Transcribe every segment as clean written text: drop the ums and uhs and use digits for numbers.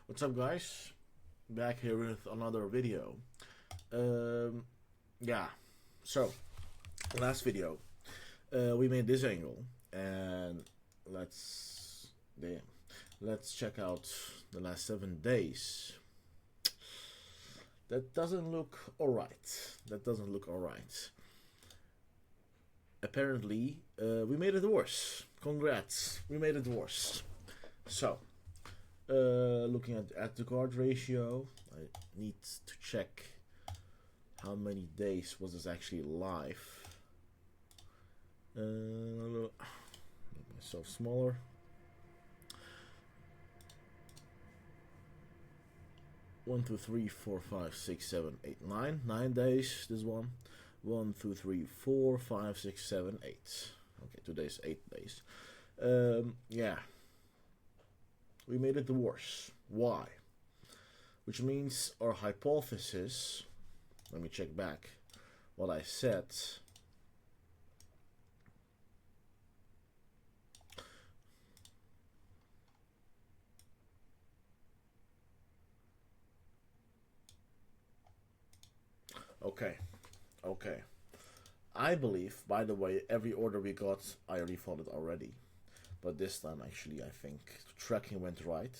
What's up, guys? Back here with another video. Yeah, so last video we made this angle, and let's check out the last 7 days. That doesn't look alright. Apparently, we made it worse. Congrats, we made it worse. So, looking at the card ratio, I need to check how many days was this actually live. Make myself smaller. One, two, three, four, five, six, seven, eight, nine. 9 days. This one. 1, 2, 3, 4, 5, 6, 7, 8. Okay, today's 8 days. Yeah. We made it worse. Why? Which means our hypothesis, let me check back what I said. Okay. I believe, by the way, every order we got, I refunded already. But this time, actually, I think tracking went right.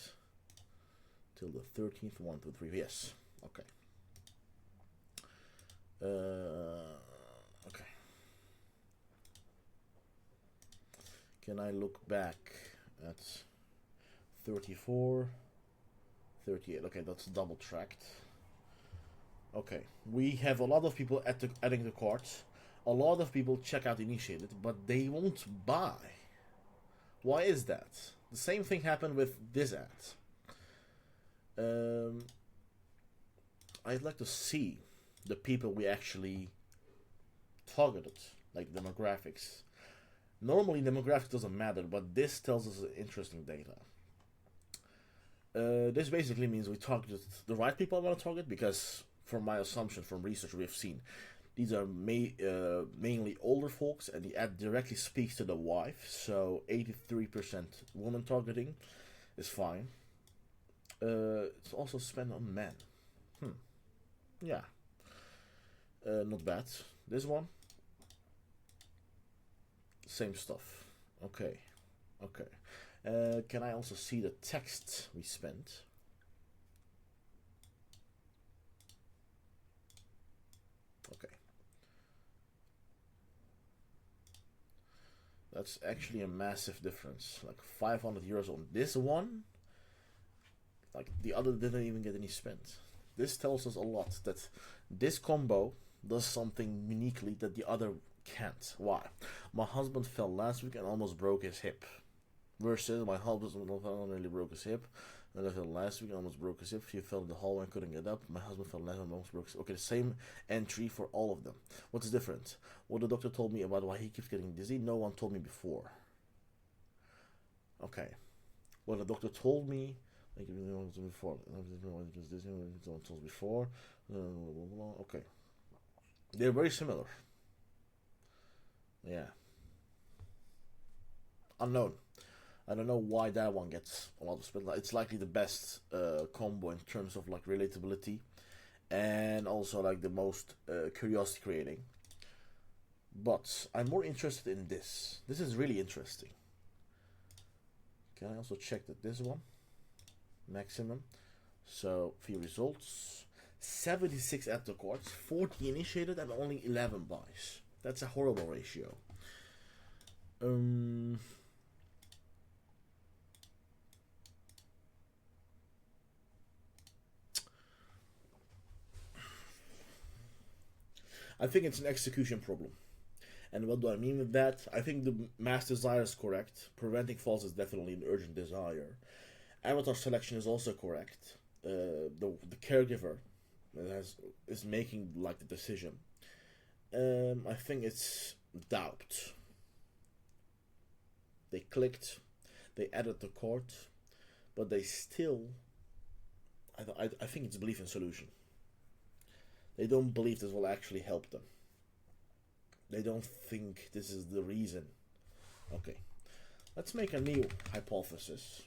Till the 13th, 1, 2, 3, yes. Okay. Okay. Can I look back at 34, 38? Okay, that's double tracked. Okay, we have a lot of people adding the cart. A lot of people check out initiated, but they won't buy. Why is that? The same thing happened with this ad. I'd like to see the people we actually targeted, like demographics. Normally demographics doesn't matter, but this tells us interesting data. This basically means we targeted the right people I want to target, because from my assumption from research we have seen, these are mainly older folks, and the ad directly speaks to the wife, so 83% woman targeting is fine. It's also spent on men. Yeah. Not bad. This one, same stuff. Okay. Can I also see the text we spent? Okay. That's actually a massive difference. Like 500 euros on this one. Like the other didn't even get any spent. This tells us a lot that this combo does something uniquely that the other can't. Why? My husband fell last week and almost broke his hip. Versus my husband nearly broke his hip. And I fell last week and almost broke his hip. He fell in the hallway and couldn't get up. My husband fell last week and almost broke his hip. Okay, the same entry for all of them. What's different? What the doctor told me about why he keeps getting dizzy, no one told me before. Okay. What the doctor told me, like before, someone told before. Okay. They're very similar. Yeah. Unknown. I don't know why that one gets a lot of spin. It's likely the best combo in terms of like relatability, and also like the most curiosity creating. But I'm more interested in this. This is really interesting. Can I also check that this one? Maximum. So, few results. 76 at the cards, 40 initiated, and only 11 buys. That's a horrible ratio. I think it's an execution problem. And what do I mean with that? I think the mass desire is correct. Preventing falls is definitely an urgent desire. Avatar selection is also correct. The caregiver is making like the decision. I think it's doubt. They clicked, they added the cart, but they still. I think it's belief in solution. They don't believe this will actually help them. They don't think this is the reason. Okay, let's make a new hypothesis.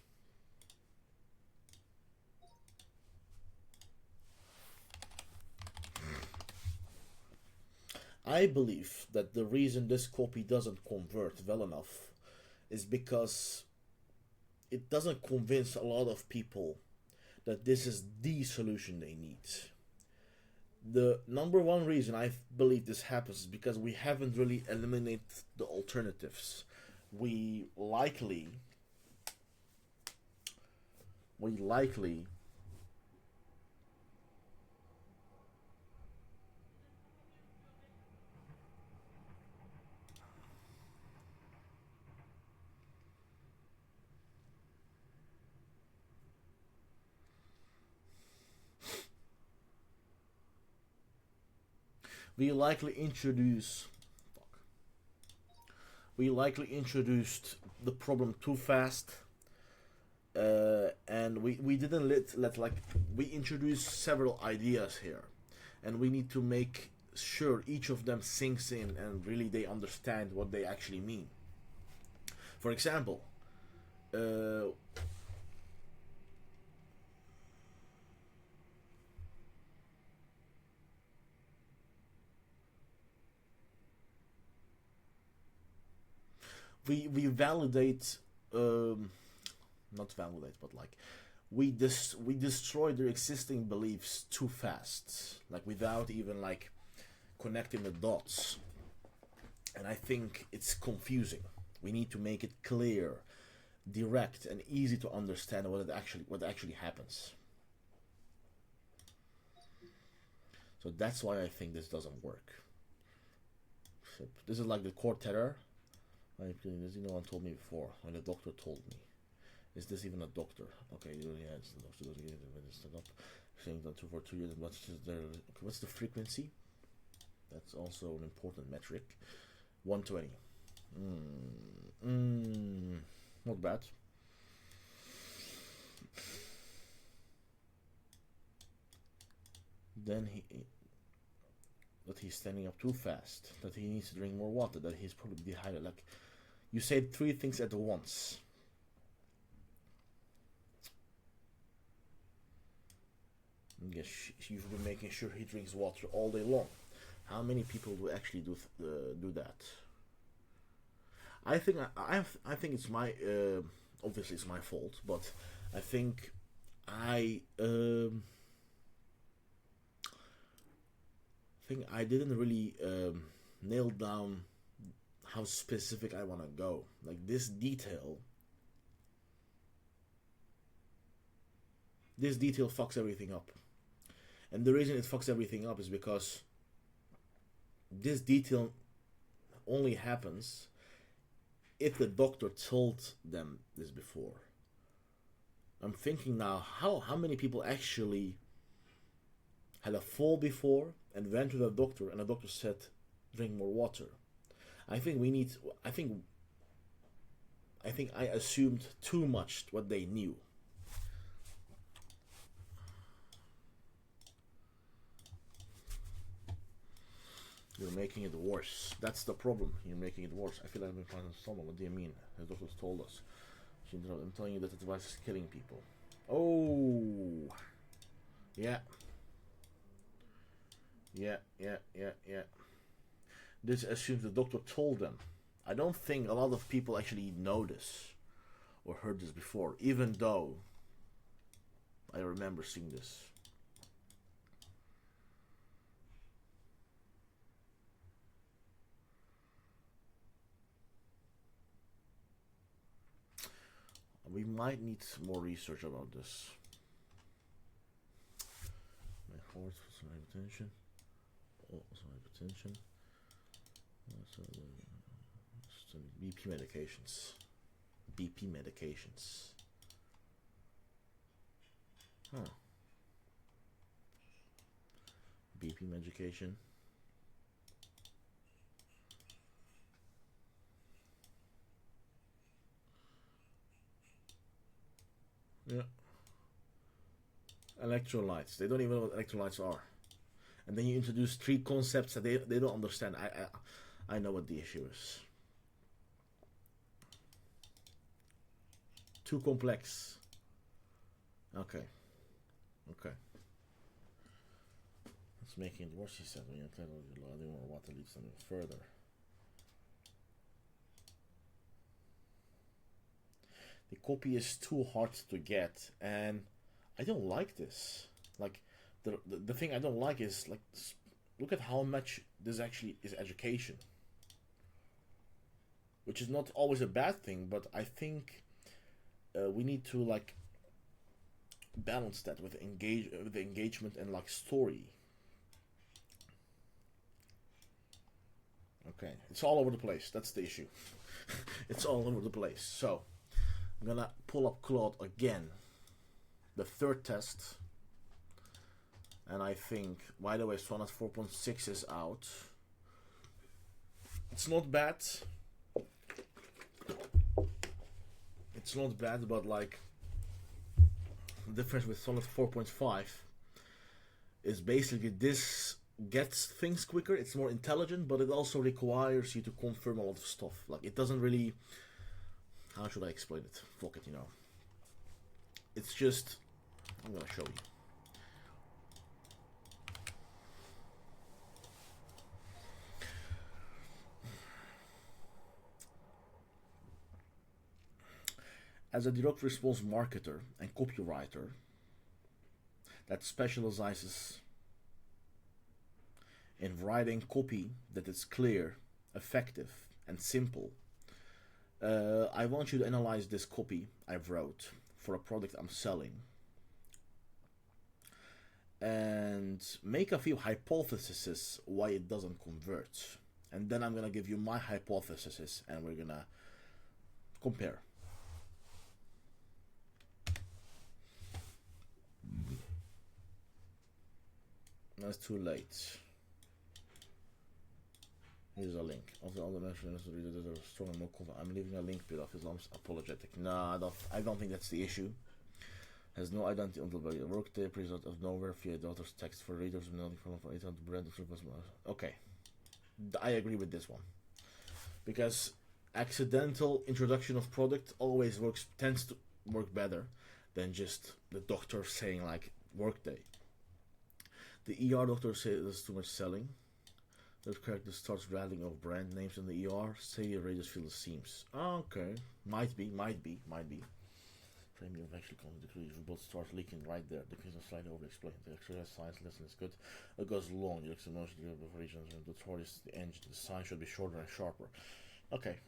I believe that the reason this copy doesn't convert well enough is because it doesn't convince a lot of people that this is the solution they need. The number one reason I believe this happens is because we haven't really eliminated the alternatives. We likely we likely introduce we likely introduced the problem too fast, and we didn't let like we introduced several ideas here, and we need to make sure each of them sinks in and really they understand what they actually mean. For example, we validate, not validate, but like we destroy their existing beliefs too fast, like without even like connecting the dots. And I think it's confusing. We need to make it clear, direct, and easy to understand what actually happens. So that's why I think this doesn't work. This is like the core terror. As no one told me before, when the doctor told me. Is this even a doctor? Okay, yeah, it's the doctor. Doesn't get it set up. Saying that for 2 years. What's the frequency? That's also an important metric. 120. Not bad. Then that he's standing up too fast, that he needs to drink more water, that he's probably dehydrated. Like, you said 3 things at once. Yes, you've been making sure he drinks water all day long. How many people do actually do that? I think I think it's my obviously it's my fault, but I think I didn't really nail down how specific I want to go. Like this detail fucks everything up. And the reason it fucks everything up is because this detail only happens if the doctor told them this before. I'm thinking now, how many people actually had a fall before and went to the doctor and the doctor said, drink more water. I think I assumed too much what they knew. You're making it worse. That's the problem. You're making it worse. I feel like I've been finding someone. What do you mean? The doctors told us. I'm telling you that the device is killing people. Oh. Yeah. Yeah. This assumes the doctor told them. I don't think a lot of people actually know this or heard this before, even though I remember seeing this. We might need more research about this. My heart for some hypertension. Oh, some hypertension. Some BP medications. BP medications. Huh. BP medication. Yeah. Electrolytes. They don't even know what electrolytes are. And then you introduce 3 concepts that they don't understand. I know what the issue is. Too complex. Okay. It's making it worse, he said, when you're adding more water leads them further. The copy is too hard to get, and I don't like this. Like, the thing I don't like is, like, look at how much this actually is education. Which is not always a bad thing, but I think we need to, like, balance that with the engagement and, like, story. Okay, it's all over the place. That's the issue. It's all over the place. So, I'm gonna pull up Claude again. The third test. And I think, by the way, Sonnet 4.6 is out. It's not bad. It's not bad, but like, the difference with Sonnet 4.5 is basically this gets things quicker, it's more intelligent, but it also requires you to confirm a lot of stuff. Like, it doesn't really, how should I explain it? Fuck it, you know. It's just, I'm gonna show you. As a direct response marketer and copywriter that specializes in writing copy that is clear, effective, and simple, I want you to analyze this copy I've wrote for a product I'm selling and make a few hypotheses why it doesn't convert. And then I'm gonna give you my hypothesis and we're gonna compare. That's too late. Here's a link. Also, all the mentions are strong and more confident. I'm leaving a link bit of Islam's apologetic. No, I don't think that's the issue. Has no identity until by a workday, result of nowhere via daughter's text for readers from 800 brand. Okay, I agree with this one because accidental introduction of product always tends to work better than just the doctor saying like workday. The ER doctor says there's too much selling. The character starts rattling off brand names in the ER. Say your radius field seems. Okay. Might be. Framing of actually comes to the both starts leaking right there. The case is slightly over explained. The exercise science lesson is good. It goes long. You emotion of regions and the tortoise, the engine, the sign should be shorter and sharper. Okay.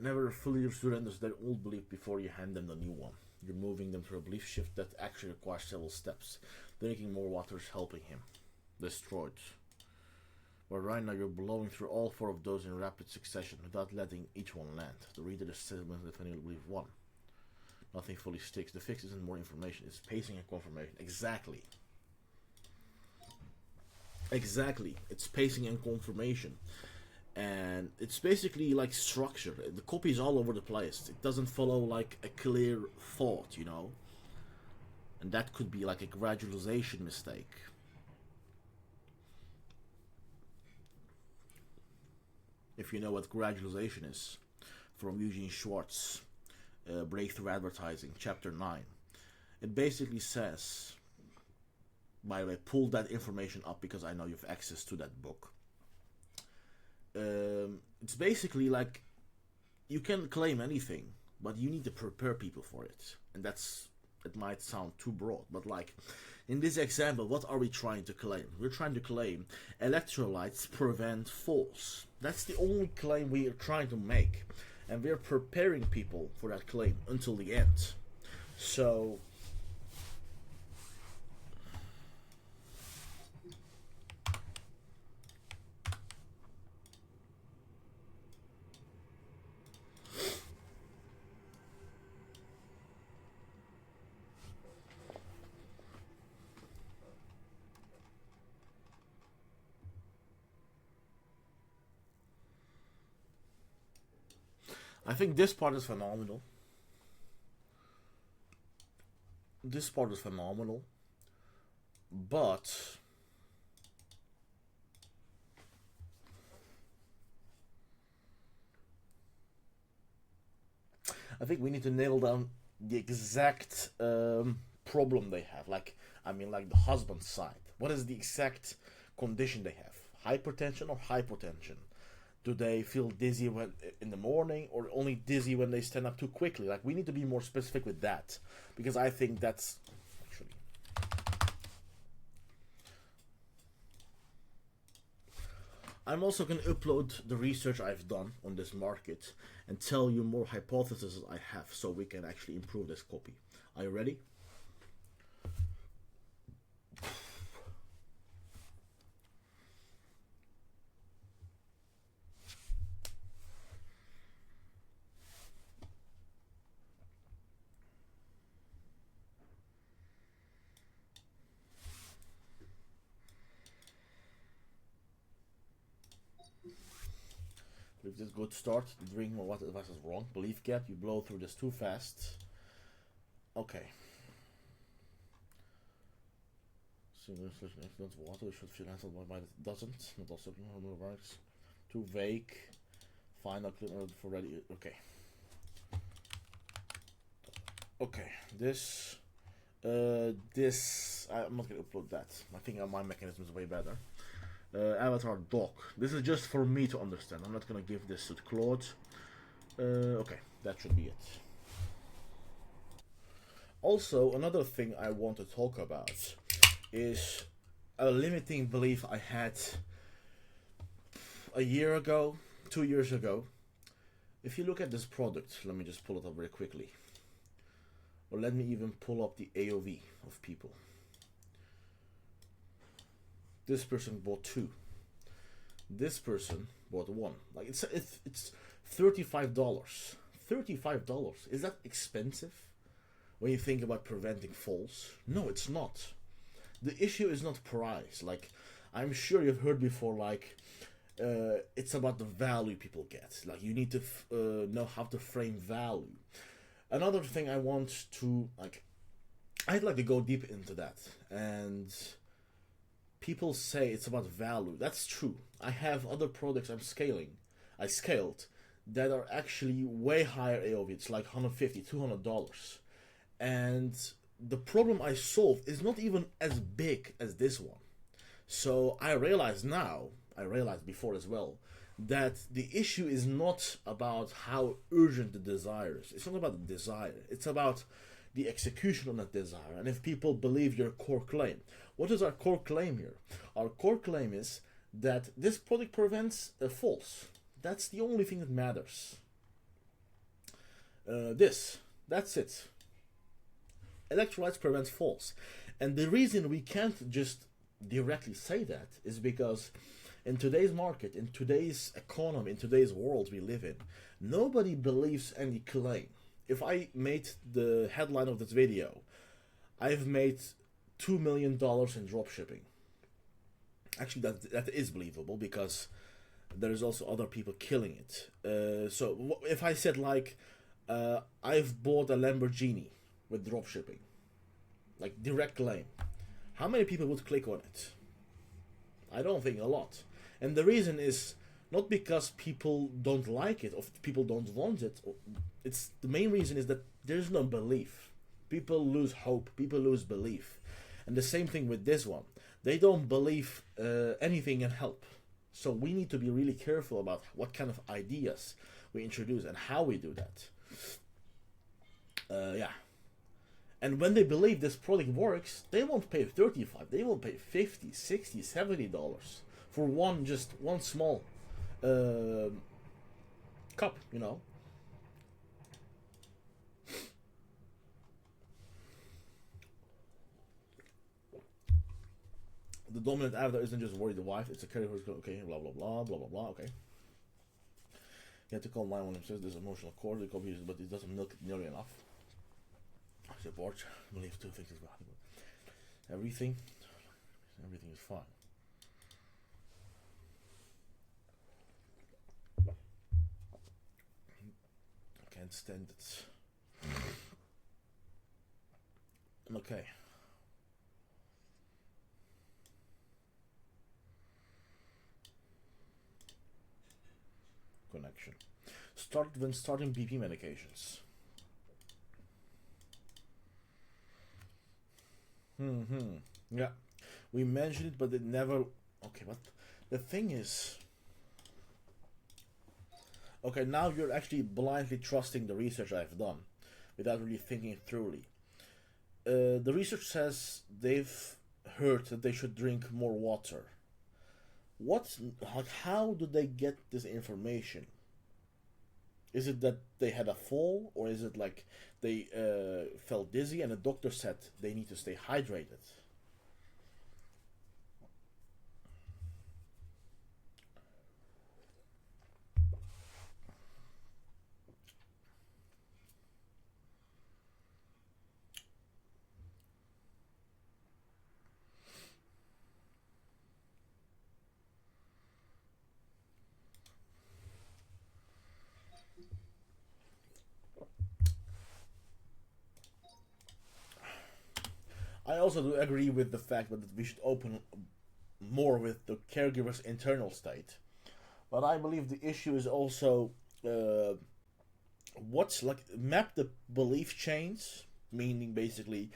Never fully surrenders their old belief before you hand them the new one. You're moving them through a belief shift that actually requires several steps. Drinking more water is helping him. Destroyed. But right now you're blowing through all four of those in rapid succession without letting each one land. The reader is sediment if any believe one. Nothing fully sticks. The fix isn't more information, it's pacing and confirmation. Exactly. It's pacing and confirmation. And it's basically like structure. The copy is all over the place. It doesn't follow like a clear thought, you know. And that could be like a gradualization mistake. If you know what gradualization is, from Eugene Schwartz, Breakthrough Advertising, Chapter 9. It basically says, by the way, pull that information up because I know you have access to that book. It's basically like you can claim anything, but you need to prepare people for it. And it might sound too broad, but like in this example, what are we trying to claim? We're trying to claim electrolytes prevent falls. That's the only claim we are trying to make, and we're preparing people for that claim until the end. So I think this part is phenomenal. But I think we need to nail down the exact problem they have. Like, I mean, like the husband's side. What is the exact condition they have? Hypertension or hypotension? Do they feel dizzy when in the morning, or only dizzy when they stand up too quickly? Like, we need to be more specific with that, because I think that's actually. I'm also going to upload the research I've done on this market and tell you more hypotheses I have, so we can actually improve this copy. Are you ready? With this good start, drink more water advice is wrong. Belief gap, you blow through this too fast. Okay. So influence water should feel answered by it doesn't. Not also works. Too vague. Final clear for ready. Okay. Okay. This I'm not gonna upload that. I think my mechanism is way better. Avatar doc. This is just for me to understand. I'm not gonna give this to Claude. Okay, that should be it. Also, another thing I want to talk about is a limiting belief I had a year ago, 2 years ago. If you look at this product, let me just pull it up very quickly. Or let me even pull up the AOV of people. This person bought 2. This person bought 1. Like, it's $35. $35. Is that expensive when you think about preventing falls? No, it's not. The issue is not price. Like, I'm sure you've heard before, like, it's about the value people get. Like, you need to know how to frame value. Another thing I want to, like, I'd like to go deep into that. And people say it's about value. That's true. I have other products I scaled that are actually way higher AOV. It's like $150, $200. And the problem I solved is not even as big as this one. So I realize now, I realized before as well, that the issue is not about how urgent the desire is. It's not about the desire. It's about the execution on that desire, and if people believe your core claim. What is our core claim here? Our core claim is that this product prevents falls. That's the only thing that matters. That's it. Electrolytes prevents falls. And the reason we can't just directly say that is because in today's market, in today's economy, in today's world we live in, nobody believes any claim. If I made the headline of this video, I've made $2 million in dropshipping. Actually, that is believable because there's also other people killing it. So if I said like, I've bought a Lamborghini with dropshipping, like direct claim, how many people would click on it? I don't think a lot. And the reason is not because people don't like it or people don't want it. It's the main reason is that there's no belief. People lose hope. People lose belief. And the same thing with this one. They don't believe anything can help. So we need to be really careful about what kind of ideas we introduce and how we do that. Yeah. And when they believe this product works, they won't pay $35. They will pay $50, $60, $70 for one small cup, you know. The dominant avatar isn't just worried the wife, it's a character who's going, okay, blah, blah, blah, blah, blah, blah, okay. You have to call 911 says there's emotional core, they copy but it doesn't milk it nearly enough. Support, believe 2 things is valuable. Everything is fine. I can't stand it. Okay. Connection. Start when starting BP medications. Hmm. Yeah, we mentioned it, but it never. Okay, but the thing is, okay, now you're actually blindly trusting the research I've done, without really thinking it thoroughly. The research says they've heard that they should drink more water. What? Like, how do they get this information? Is it that they had a fall, or is it like they felt dizzy and the doctor said they need to stay hydrated? I also do agree with the fact that we should open more with the caregiver's internal state. But I believe the issue is also uh, what's like map the belief chains, meaning basically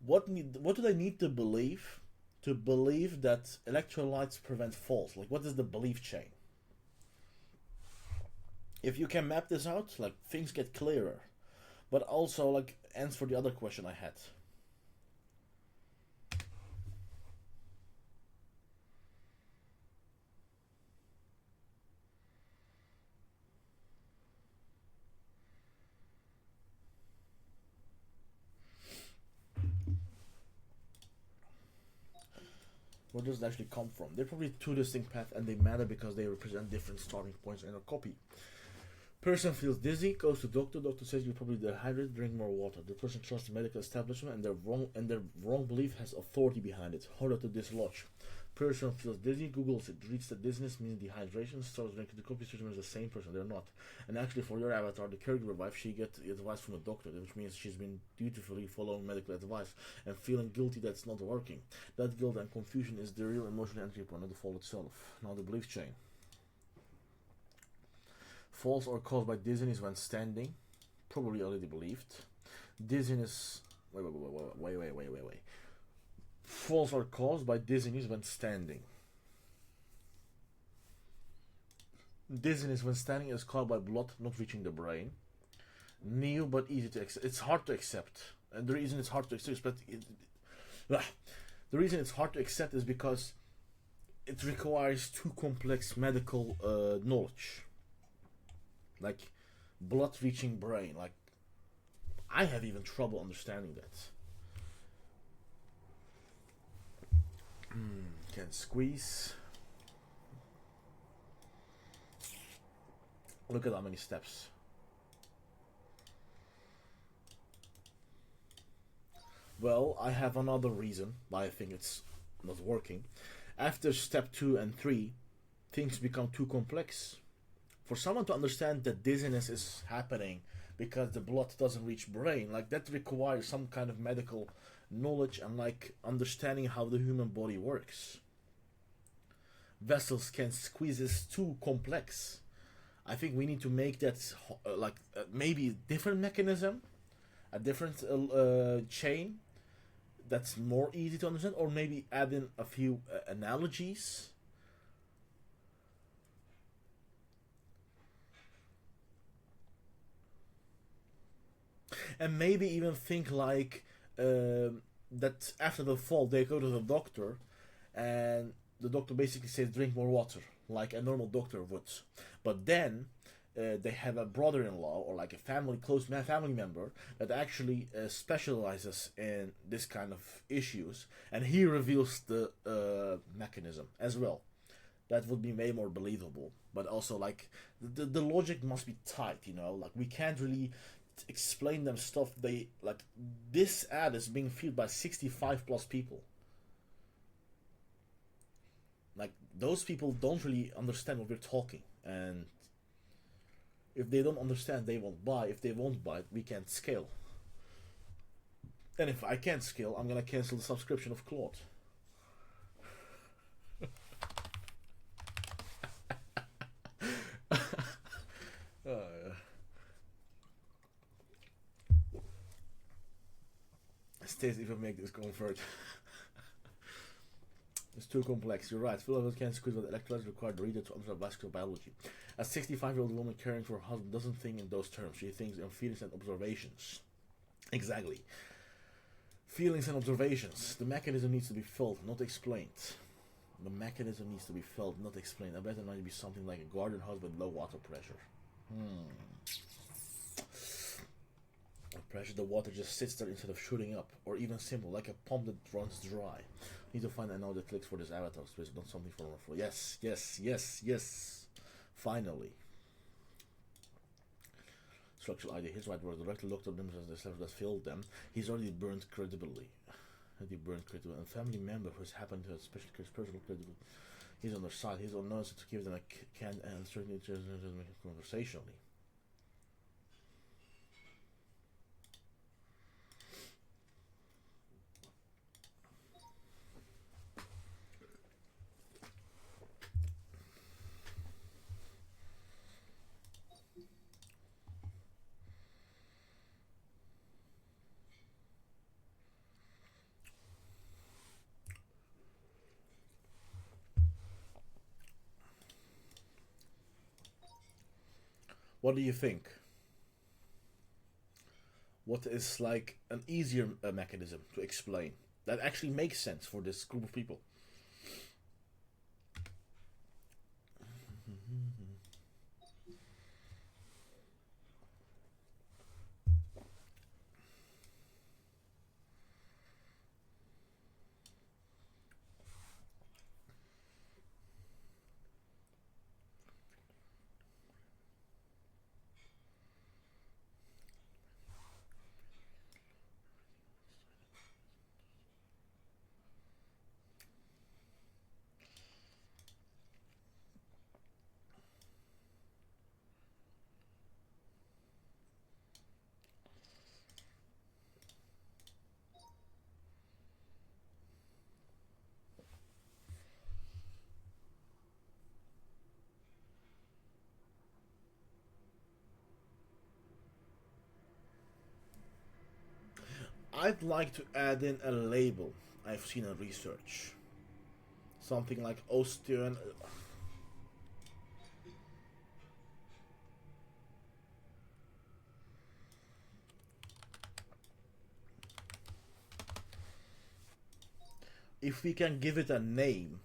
what do they need to believe that electrolytes prevent falls? Like, what is the belief chain? If you can map this out, like things get clearer. But also like answer the other question I had. Where does it actually come from? They're probably two distinct paths and they matter because they represent different starting points in a copy. Person feels dizzy, goes to doctor. Doctor says you're probably dehydrated. Drink more water. The person trusts the medical establishment, and their wrong belief has authority behind it. Harder to dislodge. Person feels dizzy. Googles it. Reads that dizziness means dehydration. Starts drinking. The copy system is the same person. They're not. And actually, for your avatar, the caregiver wife, she gets advice from a doctor, which means she's been dutifully following medical advice and feeling guilty that's not working. That guilt and confusion is the real emotional entry point, not the fall itself. Now the belief chain. Falls are caused by dizziness when standing. Probably already believed. Dizziness. Wait. Falls are caused by dizziness when standing. Dizziness when standing is caused by blood not reaching the brain. New but easy to accept. It's hard to accept. And the reason it's hard to accept is the reason it's hard to accept is because it requires too complex medical knowledge. Like blood reaching brain. Like I have even trouble understanding that. Can squeeze. Look at how many steps. Well, I have another reason why I think it's not working. After step 2 and 3, things become too complex. For someone to understand that dizziness is happening because the blood doesn't reach brain, like that requires some kind of medical knowledge and like understanding how the human body works. Vessels can squeeze is too complex. I think we need to make that maybe a different mechanism, a different chain that's more easy to understand, or maybe add in a few analogies. And maybe even think like that after the fall they go to the doctor and the doctor basically says drink more water like a normal doctor would, but then they have a brother-in-law or like a close family member that actually specializes in this kind of issues, and he reveals the mechanism as well. That would be way more believable. But also, like the logic must be tight, you know. Like we can't really explain them stuff. They like this ad is being viewed by 65 plus people. Like those people don't really understand what we're talking, and if they don't understand, they won't buy. If they won't buy, we can't scale. And if I can't scale, I'm gonna cancel the subscription of Claude. states if I make this convert. It's too complex. You're right. Philosopher can't squeeze what electrolytes require the reader to understand vascular biology. A 65-year-old woman caring for her husband doesn't think in those terms. She thinks in feelings and observations. Exactly. Feelings and observations. The mechanism needs to be felt, not explained. The mechanism needs to be felt, not explained. I bet it might be something like a garden hose with low water pressure. Pressure, the water just sits there instead of shooting up. Or even simple, like a pump that runs dry. Need to find a node that clicks for this avatar space, not something for more. Yes, yes, yes, yes. Finally. Structural idea. Here's why the director looked at them as the slaves that filled them. He's already burned credibility. And family member who's happened to have special personal credibility. He's on their side. He's on notice to give them a can and certainly conversationally. What do you think? What is like an easier mechanism to explain that actually makes sense for this group of people? I'd like to add in a label I've seen in research. Something like osteo. If we can give it a name,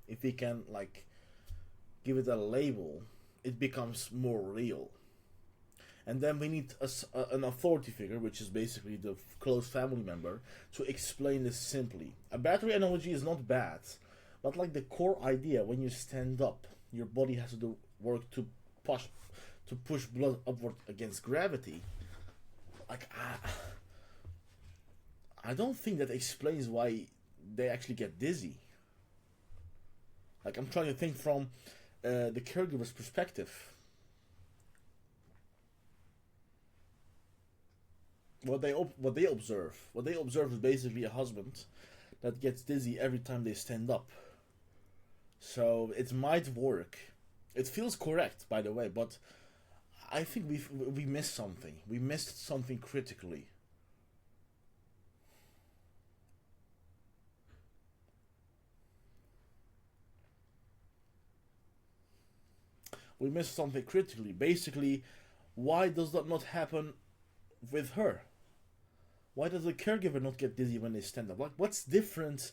if we can like give it a label, it becomes more real. And then we need an authority figure, which is basically the close family member, to explain this simply. A battery analogy is not bad, but like the core idea, when you stand up, your body has to do work to push blood upward against gravity. Like I don't think that explains why they actually get dizzy. Like I'm trying to think from the caregiver's perspective. What they observe is basically a husband that gets dizzy every time they stand up. So it might work. It feels correct, by the way, but I think we missed something. We missed something critically. We missed something critically. Basically, why does that not happen with her? Why does the caregiver not get dizzy when they stand up? Like, what's different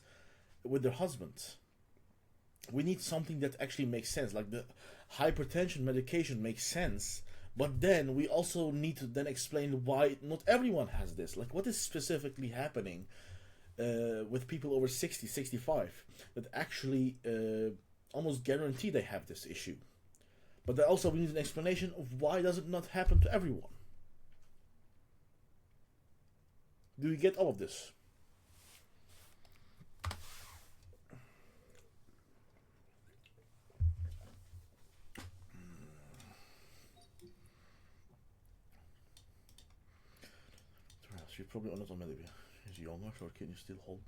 with their husband? We need something that actually makes sense. Like the hypertension medication makes sense, but then we also need to then explain why not everyone has this. Like, what is specifically happening with people over 60, 65 that actually almost guarantee they have this issue? But then also we need an explanation of why does it not happen to everyone? Do you get all of this? She's probably not on medication. She's younger, so can you still hold?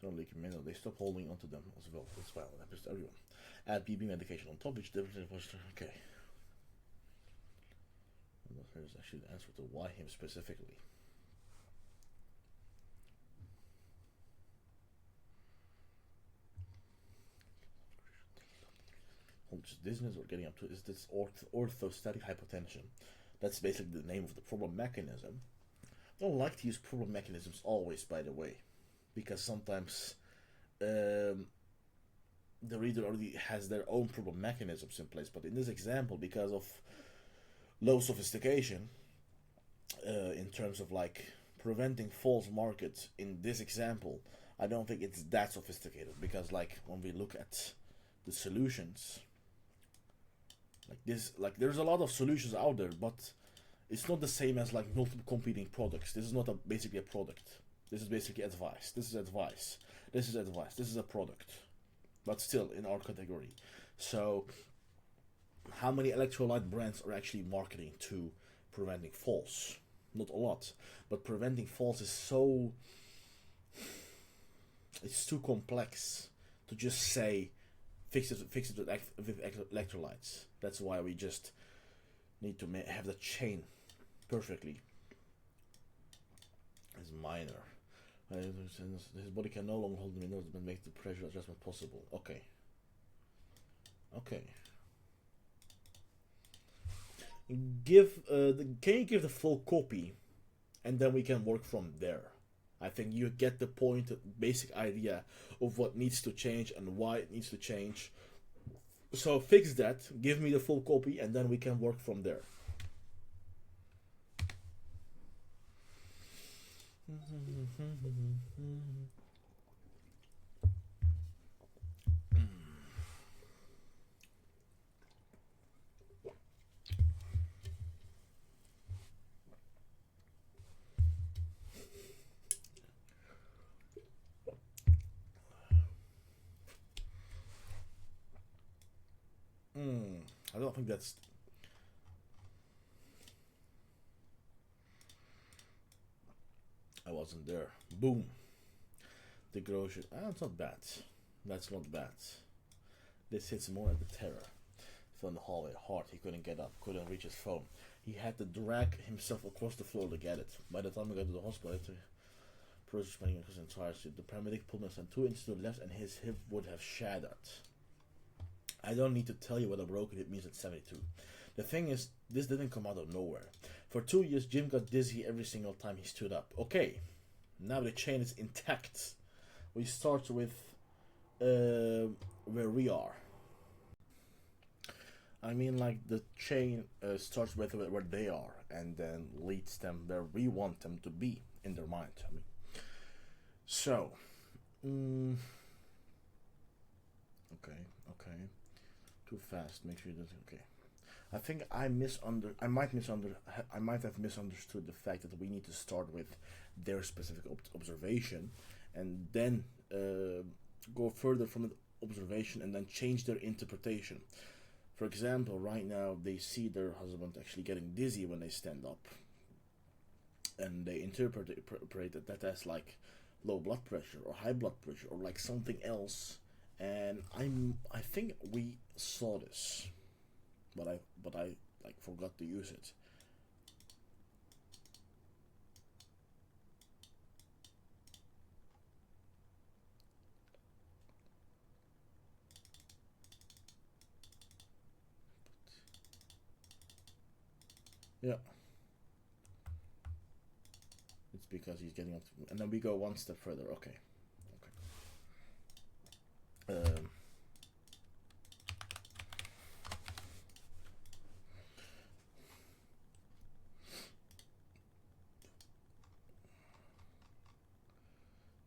So they stop holding onto them as well. That's fine. That happens to everyone. Add BB medication on top, which was okay. Here's actually the answer to why him specifically. Dizziness or getting up to is this orthostatic hypotension. That's basically the name of the problem mechanism. I don't like to use problem mechanisms always, by the way, because sometimes the reader already has their own problem mechanisms in place. But in this example, because of low sophistication, in terms of like preventing false markets in this example, I don't think it's that sophisticated, because like when we look at the solutions, like there's a lot of solutions out there, but it's not the same as like multiple competing products. This is not basically a product. This is basically advice. This is advice. This is advice. This is a product, but still in our category. So how many electrolyte brands are actually marketing to preventing falls? Not a lot, but preventing falls is so, it's too complex to just say fix it with electrolytes. That's why we just need to have the chain perfectly. It's minor. His body can no longer hold the minnows, but make the pressure adjustment possible. Okay. Can you give the full copy, and then we can work from there. I think you get the point, basic idea of what needs to change and why it needs to change. So fix that, give me the full copy, and then we can work from there. I don't think that's... I wasn't there. Boom. The grocer. It's not bad. That's not bad. This hits more at the terror. Fell in the hallway hard. He couldn't get up. Couldn't reach his phone. He had to drag himself across the floor to get it. By the time he got to the hospital, process spending his entire suit. The paramedic pulled him 2 inches to the left, and his hip would have shattered. I don't need to tell you what a broken hip means at 72. The thing is, this didn't come out of nowhere. For 2 years, Jim got dizzy every single time he stood up. Okay, now the chain is intact. We start with where we are. I mean, like, the chain starts with where they are, and then leads them where we want them to be in their mind. I mean, so, okay. Too fast. Make sure it doesn't. Okay. I think I might have misunderstood the fact that we need to start with their specific observation, and then go further from the observation, and then change their interpretation. For example, right now they see their husband actually getting dizzy when they stand up, and they interpret that as like low blood pressure or high blood pressure or like something else. And I think we saw this, but I like forgot to use it. Yeah. It's because he's getting up, and then we go one step further. Okay.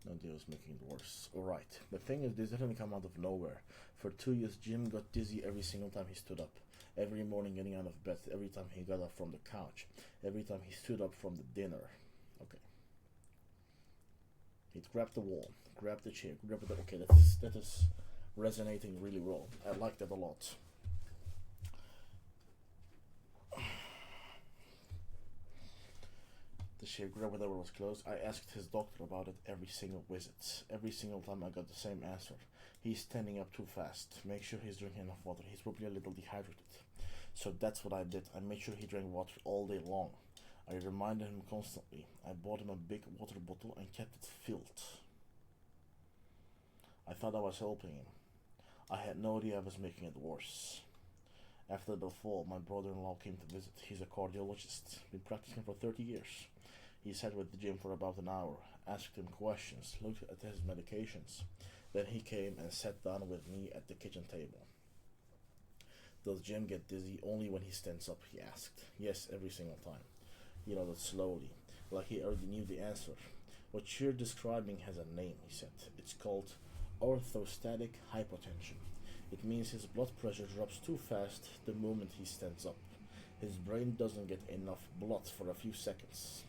No deal is making it worse. Alright. The thing is, this didn't come out of nowhere. For 2 years, Jim got dizzy every single time he stood up. Every morning getting out of bed. Every time he got up from the couch. Every time he stood up from the dinner. Okay. He'd grab the wall. Grab the chair. Grab the... Okay, that is resonating really well. I like that a lot. The chair grab whatever was closed. I asked his doctor about it every single visit. Every single time I got the same answer. He's standing up too fast. Make sure he's drinking enough water. He's probably a little dehydrated. So that's what I did. I made sure he drank water all day long. I reminded him constantly. I bought him a big water bottle and kept it filled. I thought I was helping him. I had no idea I was making it worse. After the fall, my brother-in-law came to visit. He's a cardiologist, been practicing for 30 years. He sat with the Jim for about an hour, asked him questions, looked at his medications. Then he came and sat down with me at the kitchen table. Does Jim get dizzy only when he stands up? He asked. Yes, every single time. He nodded slowly, like he already knew the answer. What you're describing has a name, he said. It's called orthostatic hypotension. It means his blood pressure drops too fast the moment he stands up. His brain doesn't get enough blood for a few seconds.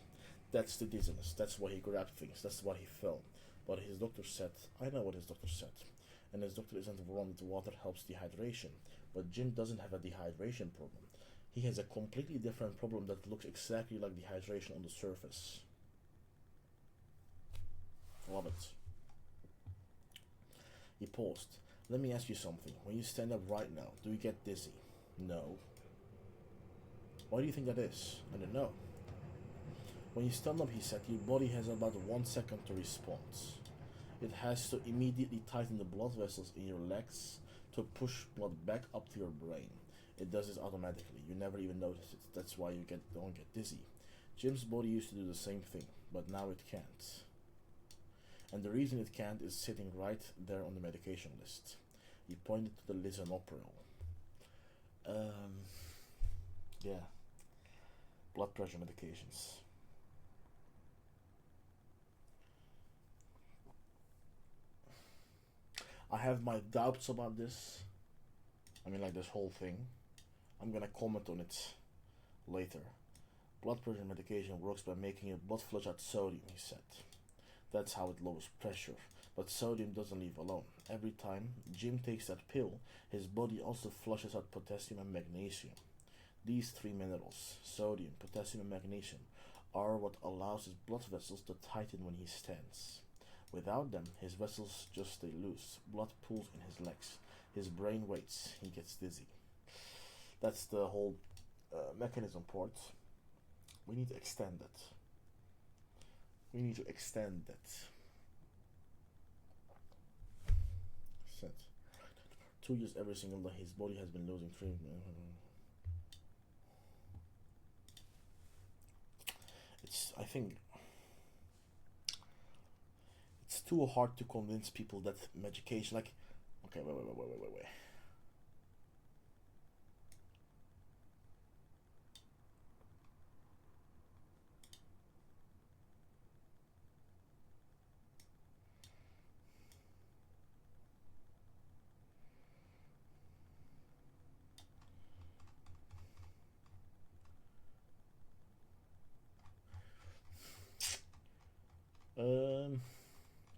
That's the dizziness. That's why he grabbed things. That's why he fell. But his doctor said, I know what his doctor said. And his doctor isn't wrong that water helps dehydration. But Jim doesn't have a dehydration problem. He has a completely different problem that looks exactly like dehydration on the surface. Love it. He paused. Let me ask you something. When you stand up right now, do you get dizzy? No. Why do you think that is? I don't know. When you stand up, he said, your body has about 1 second to respond. It has to immediately tighten the blood vessels in your legs to push blood back up to your brain. It does this automatically. You never even notice it. That's why you don't get dizzy. Jim's body used to do the same thing, but now it can't. And the reason it can't is sitting right there on the medication list. He pointed to the lisinopril. Yeah. Blood pressure medications. I have my doubts about this. I mean, like this whole thing. I'm gonna comment on it later. Blood pressure medication works by making your blood flush out sodium, he said. That's how it lowers pressure. But sodium doesn't leave alone. Every time Jim takes that pill, his body also flushes out potassium and magnesium. These three minerals, sodium, potassium, and magnesium, are what allows his blood vessels to tighten when he stands. Without them, his vessels just stay loose. Blood pools in his legs. His brain waits. He gets dizzy. That's the whole mechanism part. We need to extend that. We need to extend that. Set. 2 years every single day. His body has been losing treatment. I think it's too hard to convince people that medication, like, okay, wait.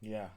Yeah.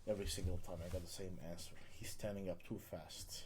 Every single time I got the same answer. He's standing up too fast.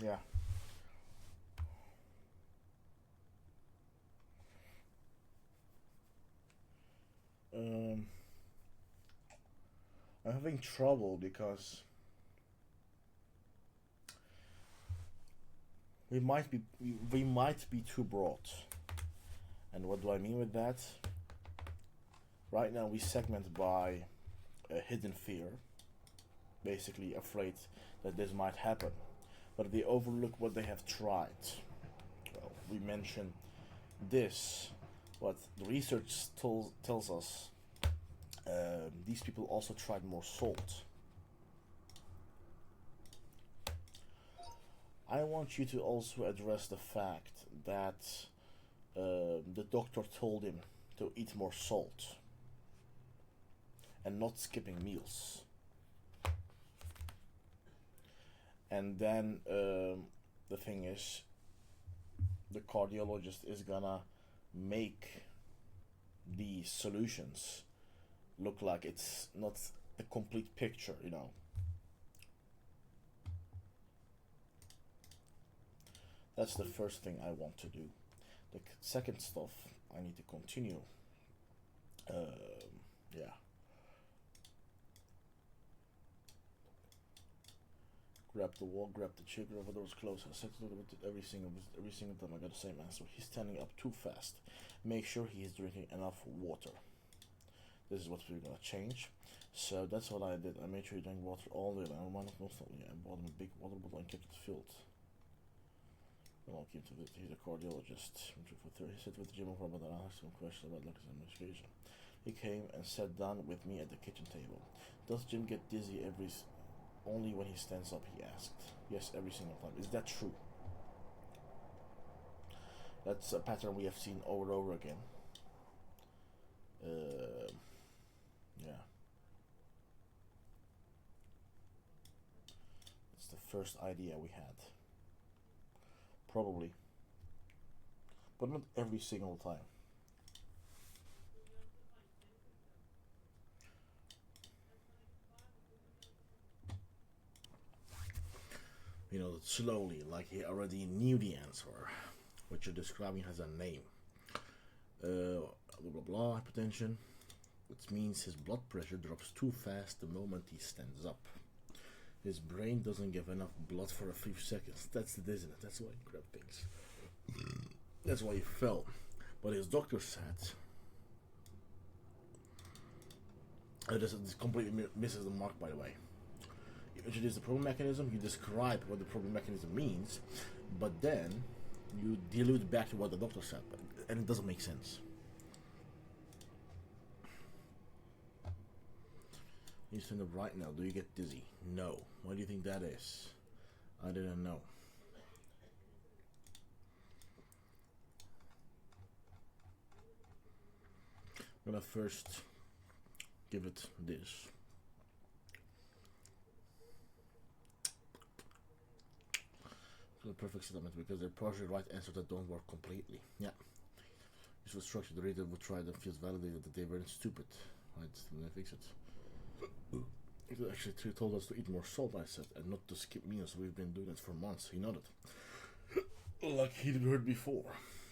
Yeah. Um, I'm having trouble because we might be too broad. And what do I mean with that? Right now we segment by a hidden fear, basically afraid that this might happen, but they overlook what they have tried. Well, we mentioned this, what the research tells us. These people also tried more salt. I want you to also address the fact that the doctor told him to eat more salt and not skipping meals. And then the thing is, the cardiologist is gonna make the solutions look like it's not a complete picture, you know. That's the first thing I want to do. The second stuff, I need to continue. Yeah. Grab the wall, grab the chair, grab the doors close. I said to him every single time I got the same answer. He's standing up too fast. Make sure he is drinking enough water. This is what we're gonna change. So that's what I did. I made sure he drank water all day long. Constantly. I bought him a big water bottle and kept it filled. Well, I'll keep to it. He's a cardiologist. He sat with Jim for about an hour, asked him questions about Lucas administration. He came and sat down with me at the kitchen table. Does Jim get dizzy only when he stands up, he asked. Yes, every single time. Is that true? That's a pattern we have seen over and over again. Yeah. That's the first idea we had. Probably. But not every single time. You know, slowly, like he already knew the answer. What you're describing has a name. Blah blah blah, hypertension. Which means his blood pressure drops too fast the moment he stands up. His brain doesn't give enough blood for a few seconds. That's it, isn't it? That's why he grabbed things. That's why he fell. But his doctor said, this completely misses the mark, by the way. You introduce the problem mechanism, you describe what the problem mechanism means, but then you dilute back to what the doctor said, and it doesn't make sense. You stand up right now. Do you get dizzy? No. Why do you think that is? I didn't know. I'm gonna first give it this. The perfect settlement because they're partially right answers that don't work completely. Yeah. This was structured. The reader would try and feels validated that they weren't stupid. Right? Then they fix it. It actually told us to eat more salt, I said, and not to skip meals. We've been doing it for months. He nodded. Like he'd heard before.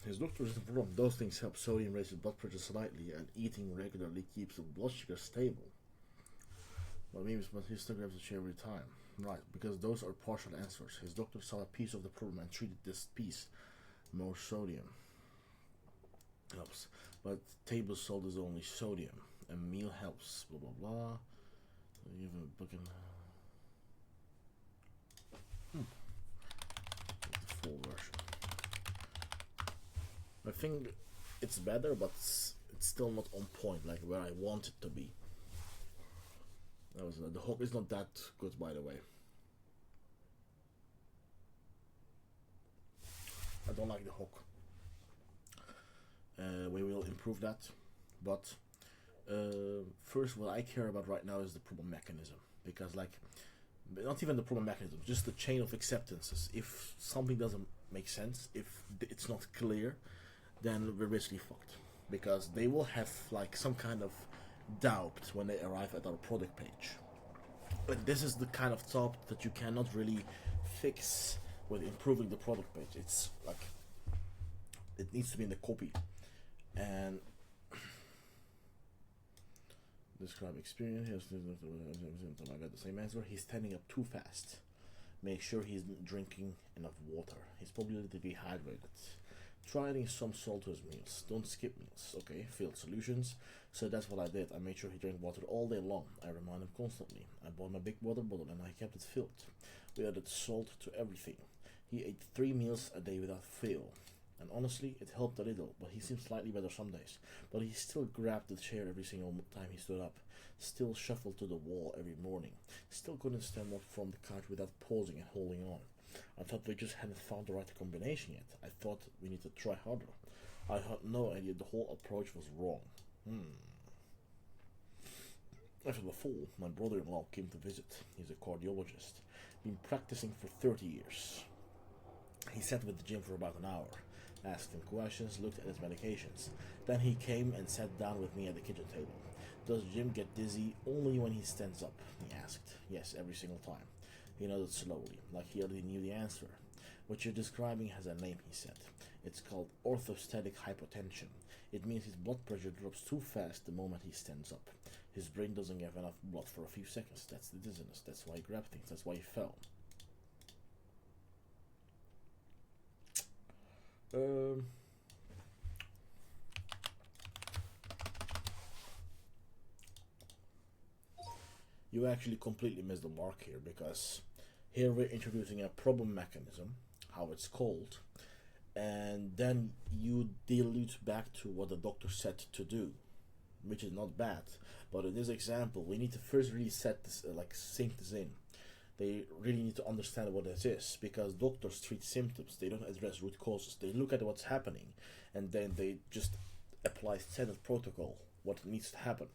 His doctor is informed those things help sodium raise his blood pressure slightly, and eating regularly keeps the blood sugar stable. Well, maybe but he still grabs the chair every time. Right, because those are partial answers. His doctor saw a piece of the problem and treated this piece. More sodium helps, but table salt is only sodium. A meal helps. Blah blah blah. You have a book in the full version. I think it's better, but it's still not on point, like where I want it to be. That was the hook is not that good, by the way. I don't like the hook. We will improve that, but first, what I care about right now is the problem mechanism, because like, not even the problem mechanism, just the chain of acceptances. If something doesn't make sense, if it's not clear, then we're basically fucked, because they will have like some kind of doubt when they arrive at our product page. But this is the kind of doubt that you cannot really fix with improving the product page. It's like, it needs to be in the copy, and Describe experience. I got the same answer. He's standing up too fast. Make sure he's drinking enough water. He's probably a little dehydrated. Try adding some salt to his meals. Don't skip meals. Okay, failed solutions. So that's what I did. I made sure he drank water all day long. I remind him constantly. I bought my big water bottle and I kept it filled. We added salt to everything. He ate 3 meals a day without fail. And honestly, it helped a little, but he seemed slightly better some days. But he still grabbed the chair every single time he stood up. Still shuffled to the wall every morning. Still couldn't stand up from the couch without pausing and holding on. I thought we just hadn't found the right combination yet. I thought we needed to try harder. I had no idea the whole approach was wrong. After the fall, my brother-in-law came to visit. He's a cardiologist. Been practicing for 30 years. He sat with Jim for about an hour. Asked him questions, looked at his medications. Then he came and sat down with me at the kitchen table. Does Jim get dizzy only when he stands up? He asked. Yes, every single time. He nodded slowly, like he already knew the answer. What you're describing has a name, he said. It's called orthostatic hypotension. It means his blood pressure drops too fast the moment he stands up. His brain doesn't have enough blood for a few seconds. That's the dizziness. That's why he grabbed things. That's why he fell. You actually completely missed the mark here, because here we're introducing a problem mechanism, how it's called, and then you dilute back to what the doctor said to do, which is not bad. But in this example, we need to first really set this, sink this in. They really need to understand what this is, because doctors treat symptoms. They don't address root causes. They look at what's happening, and then they just apply standard protocol, what needs to happen.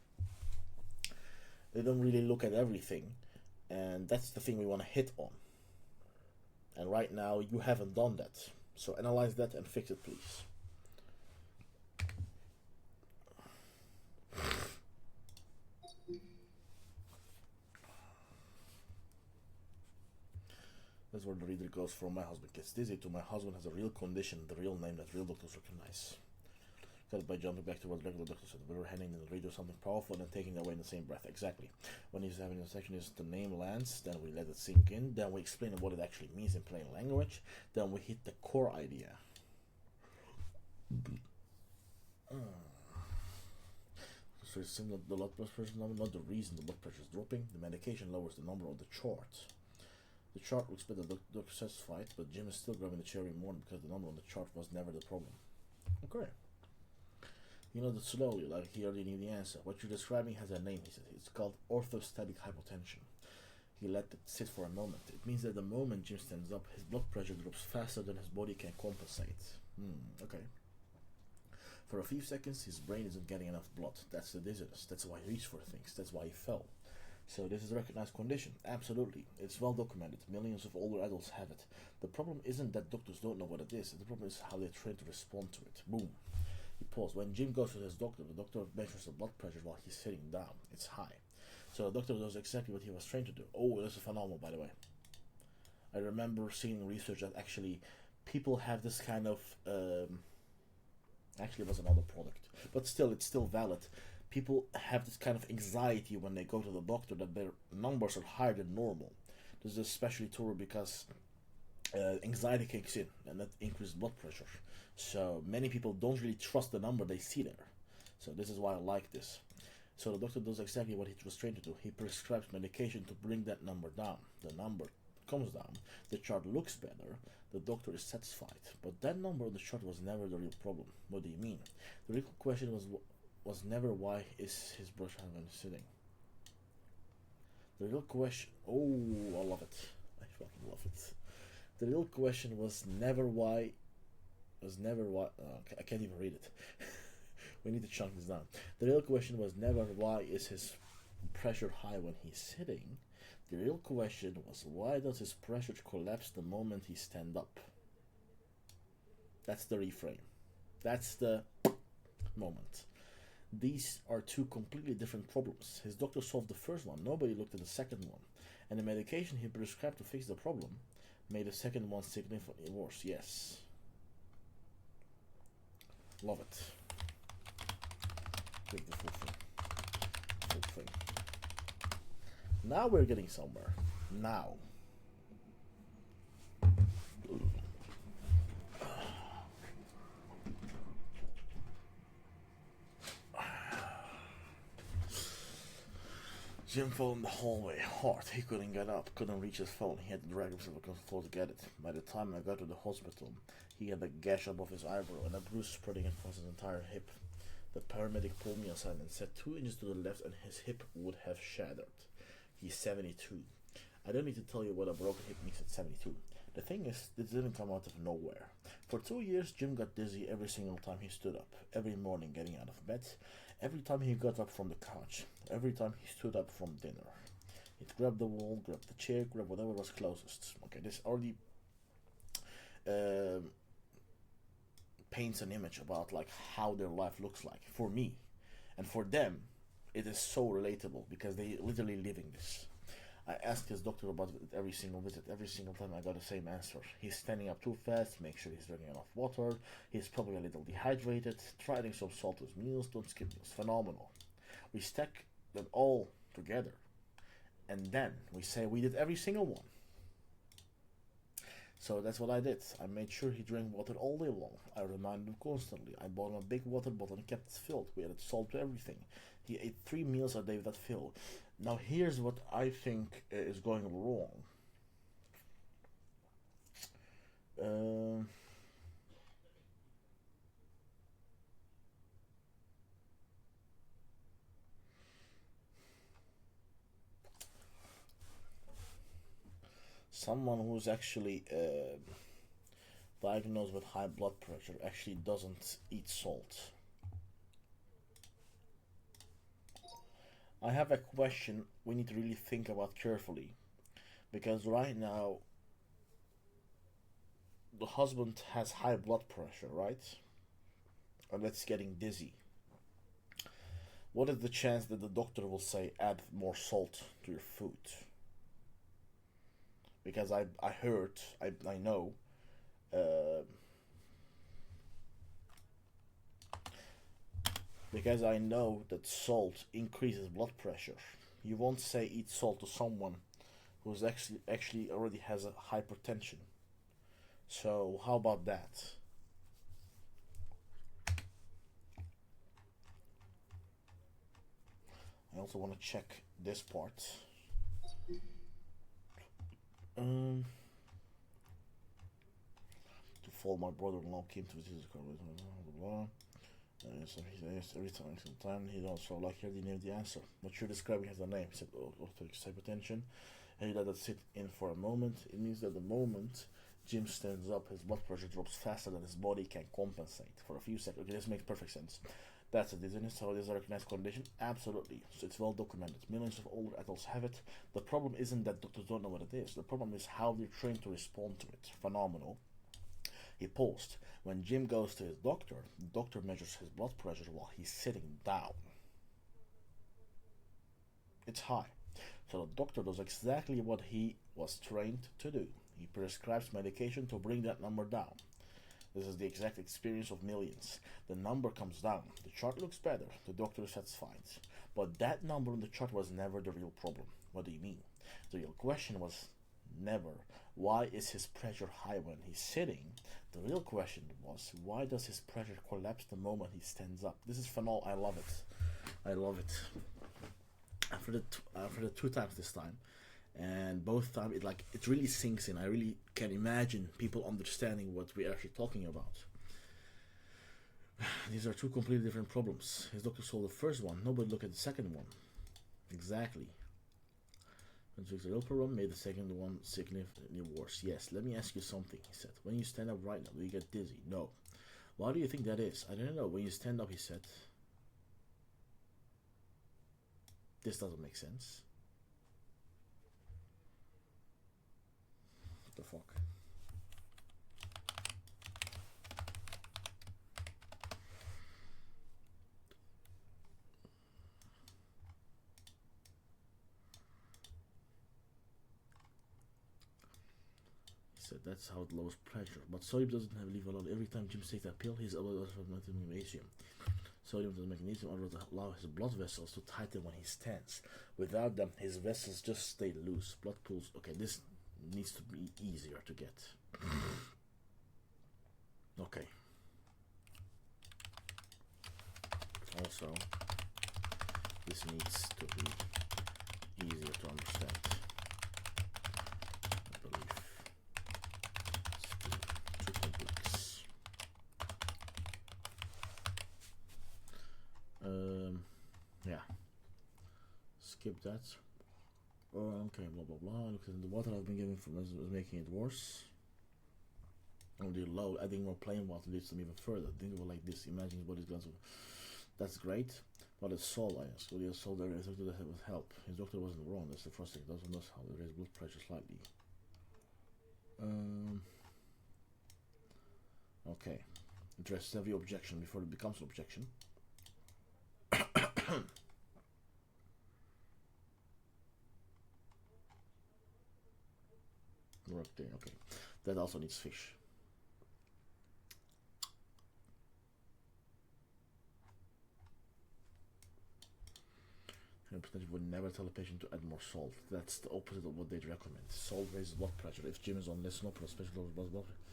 They don't really look at everything, and that's the thing we want to hit on. And right now, you haven't done that. So analyze that and fix it, please. That's where the reader goes from my husband gets dizzy to my husband has a real condition, the real name that real doctors recognize. Cut by jumping back to what regular doctors said. We were handing the reader something powerful and taking it away in the same breath. Exactly. When he's having a section, is the name lands, then we let it sink in, then we explain what it actually means in plain language, then we hit the core idea. So it's similar to the blood pressure number, not the reason the blood pressure is dropping. The medication lowers the number on the chart. The chart looks better, the doctor satisfied, but Jim is still grabbing the chair every morning because the number on the chart was never the problem. Okay. You know that slowly, like he already knew the answer. What you're describing has a name, he said. It's called orthostatic hypotension. He let it sit for a moment. It means that the moment Jim stands up, his blood pressure drops faster than his body can compensate. Okay. For a few seconds, his brain isn't getting enough blood. That's the dizziness. That's why he reached for things. That's why he fell. So this is a recognized condition. Absolutely. It's well documented. Millions of older adults have it. The problem isn't that doctors don't know what it is. The problem is how they train to respond to it. Boom. He paused. When Jim goes to his doctor, the doctor measures the blood pressure while he's sitting down. It's high. So the doctor does exactly what he was trained to do. Oh, this is phenomenal, by the way. I remember seeing research that actually people have this kind of... actually, it was another product. But still, it's still valid. People have this kind of anxiety when they go to the doctor that their numbers are higher than normal. This is especially true because anxiety kicks in and that increases blood pressure. So many people don't really trust the number they see there. So this is why I like this. So the doctor does exactly what he was trained to do. He prescribes medication to bring that number down. The number comes down. The chart looks better. The doctor is satisfied. But that number on the chart was never the real problem. What do you mean? The real question was never why is his blood pressure sitting. The real question... Oh, I love it. I fucking love it. The real question was never why... I can't even read it. We need to chunk this down. The real question was never why is his pressure high when he's sitting. The real question was why does his pressure collapse the moment he stands up. That's the reframe. That's the moment. These are two completely different problems. His doctor solved the first one. Nobody looked at the second one. And the medication he prescribed to fix the problem made the second one significantly worse. Yes. Love it. Take the full thing. whole thing. Now we're getting somewhere. Now. Jim fell in the hallway hard. He couldn't get up, couldn't reach his phone. He had to drag himself across the floor to get it. By the time I got to the hospital, he had a gash above his eyebrow and a bruise spreading across his entire hip. The paramedic pulled me aside and said 2 inches to the left and his hip would have shattered. He's 72. I don't need to tell you what a broken hip means at 72. The thing is, this didn't come out of nowhere. For 2 years, Jim got dizzy every single time he stood up, every morning getting out of bed, every time he got up from the couch, every time he stood up from dinner. He'd grab the wall, grab the chair, grab whatever was closest. Okay, this already paints an image about like how their life looks like for me, and for them, it is so relatable because they literally living this. I asked his doctor about it every single visit. Every single time I got the same answer. He's standing up too fast, make sure he's drinking enough water, he's probably a little dehydrated, try adding some salt to his meals, don't skip meals. Phenomenal. We stack them all together, and then we say we did every single one. So that's what I did. I made sure he drank water all day long. I reminded him constantly. I bought him a big water bottle and kept it filled. We added salt to everything. He ate 3 meals a day with that fill. Now here's what I think is going wrong. Someone who's actually diagnosed with high blood pressure actually doesn't eat salt. I have a question we need to really think about carefully, because right now the husband has high blood pressure, right? And that's getting dizzy. What is the chance that the doctor will say add more salt to your food? Because I heard, I know, because I know that salt increases blood pressure. You won't say eat salt to someone who's actually already has a hypertension. So how about that? I also want to check this part. To fall, my brother-in-law came to visit his car. Blah, blah, blah. So he says every time he does so like here he named the answer. What you're describing has a name. He said orthostatic hypotension. And he let that sit in for a moment. It means that the moment Jim stands up, his blood pressure drops faster than his body can compensate for a few seconds. Okay, this makes perfect sense. That's a dizziness. So it is a recognized condition? Absolutely. So it's well documented. Millions of older adults have it. The problem isn't that doctors don't know what it is. The problem is how they're trained to respond to it. Phenomenal. He paused. When Jim goes to his doctor, the doctor measures his blood pressure while he's sitting down. It's high. So the doctor does exactly what he was trained to do. He prescribes medication to bring that number down. This is the exact experience of millions. The number comes down. The chart looks better. The doctor is satisfied. But that number on the chart was never the real problem. What do you mean? The real question was never, why is his pressure high when he's sitting? The real question was, why does his pressure collapse the moment he stands up? This is phenomenal. I love it. I love it. After the 2 times this time, and both times it really sinks in. I really can imagine people understanding what we're actually talking about. These are 2 completely different problems. His doctor solved the first one. Nobody looked at the second one. Exactly. And fix the real problem, made the second one significantly worse. Yes, let me ask you something, he said. When you stand up right now, do you get dizzy? No. Why do you think that is? I don't know. When you stand up, he said. This doesn't make sense. What the fuck? Said that's how it lowers pressure. But sodium doesn't have leave alone. Every time Jim takes that pill, he's always from magnesium. Sodium to the magnesium in order to allow his blood vessels to tighten when he stands. Without them, his vessels just stay loose. Blood pools. Okay, this needs to be easier to get. Okay. Also, this needs to be easier to understand. I believe it's too complex. Yeah. Skip that. Okay, blah blah blah. Look at the water I've been given from is making it worse. On the low, adding more plain water leads them even further. Think of it like this. Imagine his body's gone so. That's great. But it's salt, I asked. Well, he salt there is that would help. His doctor wasn't wrong. That's the first thing. Doesn't know how to raise blood pressure slightly. Okay. Address every objection before it becomes an objection. Work there. Okay. That also needs fish. Potentially would never tell a patient to add more salt. That's the opposite of what they'd recommend. Salt raises blood pressure. If Jim is on listen up, especially low blood pressure,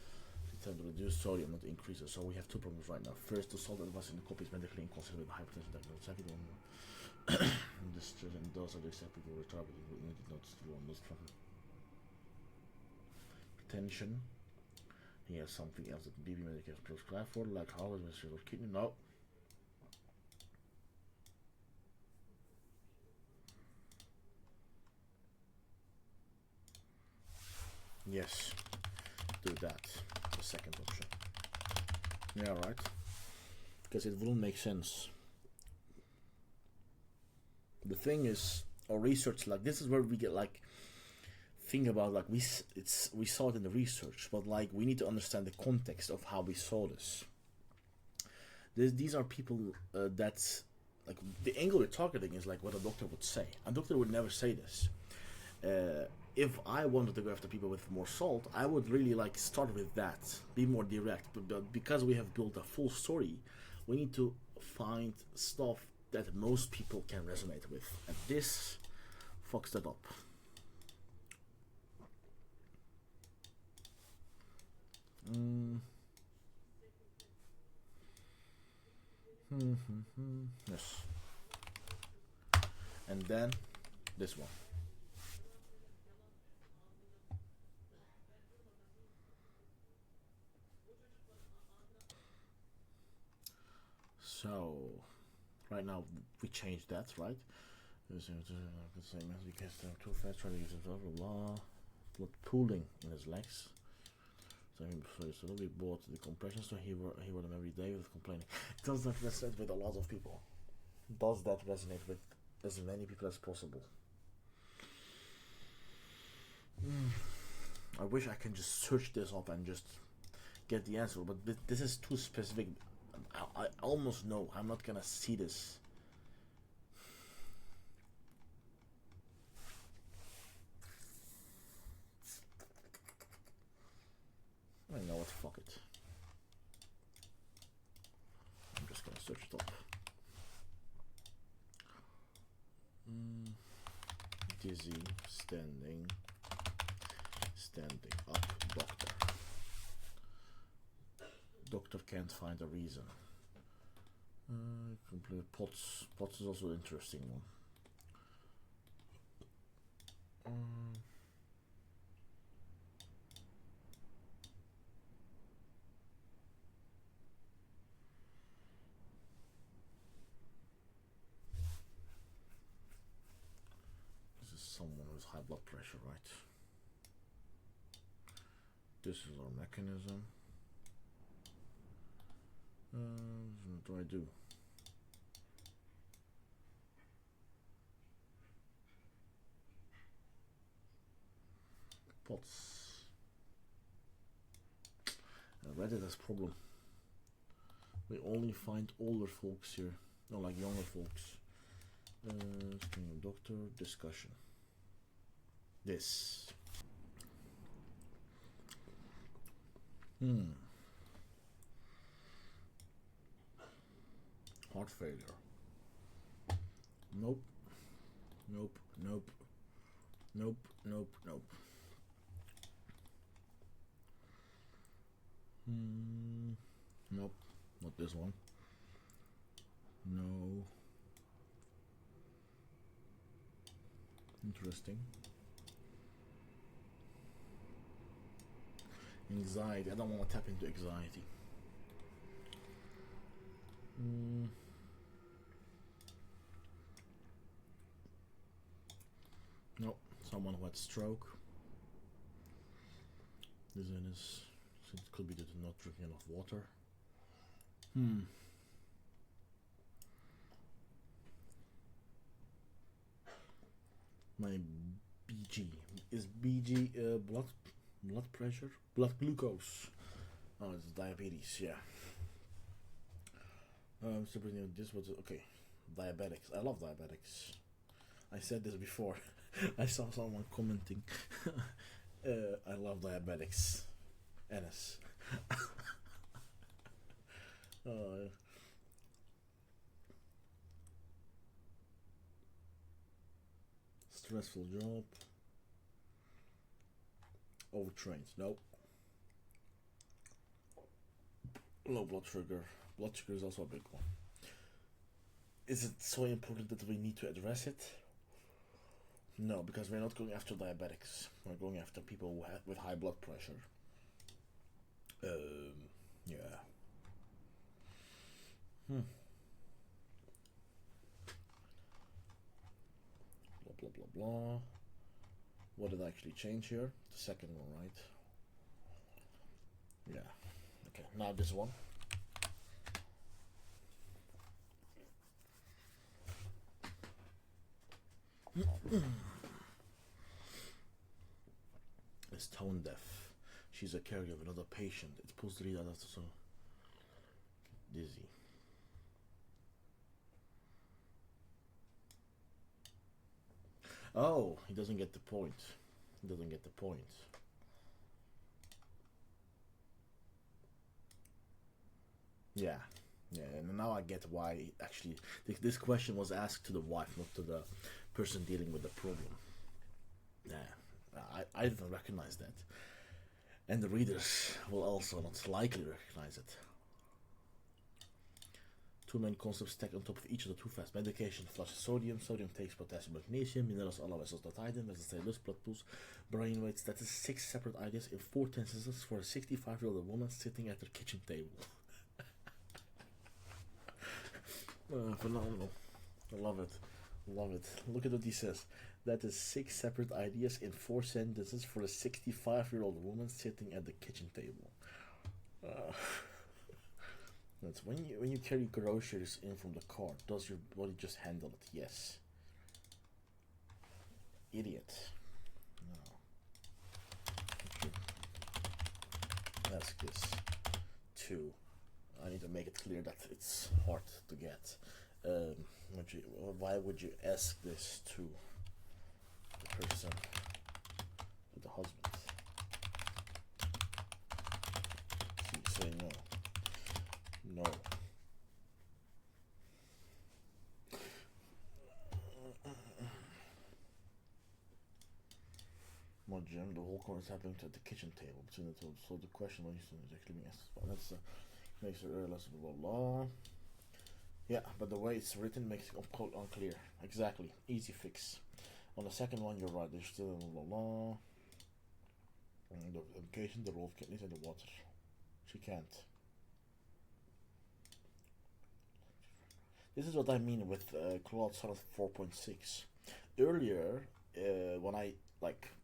they tend to reduce sodium, not increase it. So we have two problems right now. First, the salt advice in the copy is medically inconsistent with hypertension diagnosis. Second one, this and those are the exact people retarded. We need not to on this problem. Hypertension. He has something else that BB medication prescribed for, like heart or kidney. No. Yes, do that. The second option. Yeah, right. Because it wouldn't make sense. The thing is, our research, like this is where we get like think about like we saw it in the research, but like we need to understand the context of how we saw this. These are people that like the angle we're targeting is like what a doctor would say. A doctor would never say this. If I wanted to go after people with more salt, I would really like start with that, be more direct. But because we have built a full story, we need to find stuff that most people can resonate with, and this fucks that up. Yes. And then this one. So, right now we changed that, right? Same as we cast too fast, trying to use blah blah blah. Blood pooling in his legs. So he bought the compressions, so he wore them every day with complaining. Does that resonate with a lot of people? Does that resonate with as many people as possible? I wish I can just search this up and just get the answer, but this is too specific. I almost know I'm not gonna see this. I know what, fuck it. I'm just gonna search it up. Dizzy, standing up, doctor. Doctor can't find a reason. Complete POTS. POTS is also an interesting one. This is someone with high blood pressure, right? This is our mechanism. What do I do? POTS. Reddit has problem. We only find older folks here. No, like younger folks. Doctor discussion. This. Heart failure. Nope. Nope. Nope. Nope. Nope. Nope. Nope. Not this one. No. Interesting. Anxiety. I don't want to tap into anxiety. Nope. Someone who had stroke. Dizziness. It could be that they're not drinking enough water. My BG is BG blood pressure, blood glucose. Oh, it's diabetes. Yeah. This was okay. Diabetics. I love diabetics. I said this before. I saw someone commenting. I love diabetics. NS. Stressful job. Overtrained. Nope. Low blood sugar. Blood sugar is also a big one. Is it so important that we need to address it? No, because we're not going after diabetics. We're going after people who with high blood pressure. Yeah. Blah blah blah blah. What did I actually change here? The second one, right? Yeah. Okay, now this one. Is tone deaf. She's a caregiver of another patient. It's supposed to read that so dizzy. Oh, he doesn't get the point. He doesn't get the point. Yeah. Yeah, and now I get why actually this question was asked to the wife, not to the person dealing with the problem. Yeah, I didn't recognize that. And the readers will also not likely recognize it. Two main concepts stacked on top of each of the two fast. Medication flushes sodium, sodium takes potassium, magnesium, minerals, all vessels, not item, as I say, loose blood pools, brain weights. That is 6 separate ideas in 4 sentences for a 65-year-old woman sitting at her kitchen table. Phenomenal. I love it. Love it. Look at what he says. That is 6 separate ideas in 4 sentences for a 65-year-old woman sitting at the kitchen table. That's when you carry groceries in from the car. Does your body just handle it? Yes. Idiot. No. Ask this. 2. I need to make it clear that it's hard to get. Why would you ask this to the person, to the husband? So you say no. No. More Jim, the whole course is happening at the kitchen table between the two. So the question is actually being asked. Well, that's makes it less blah blah blah. Yeah, but the way it's written makes it unclear. Exactly. Easy fix. On the second one, you're right. There's still blah blah blah. And the implication, the role of kidneys and the water. She can't. This is what I mean with Claude Sonnet 4.6. Earlier, when I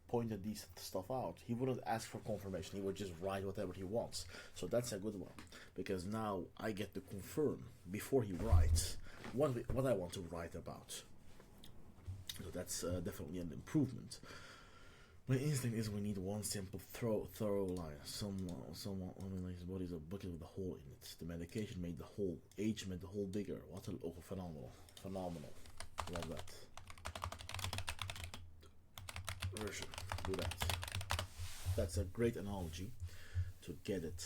pointed these stuff out, he wouldn't ask for confirmation. He would just write whatever he wants. So that's a good one, because now I get to confirm before he writes what I want to write about. So that's definitely an improvement. My instinct is we need one simple, thorough line. Someone, his body's a bucket with a hole in it. The medication made the hole. Age made the hole bigger. What a phenomenal. Love that. Version. Do that. That's a great analogy to get it.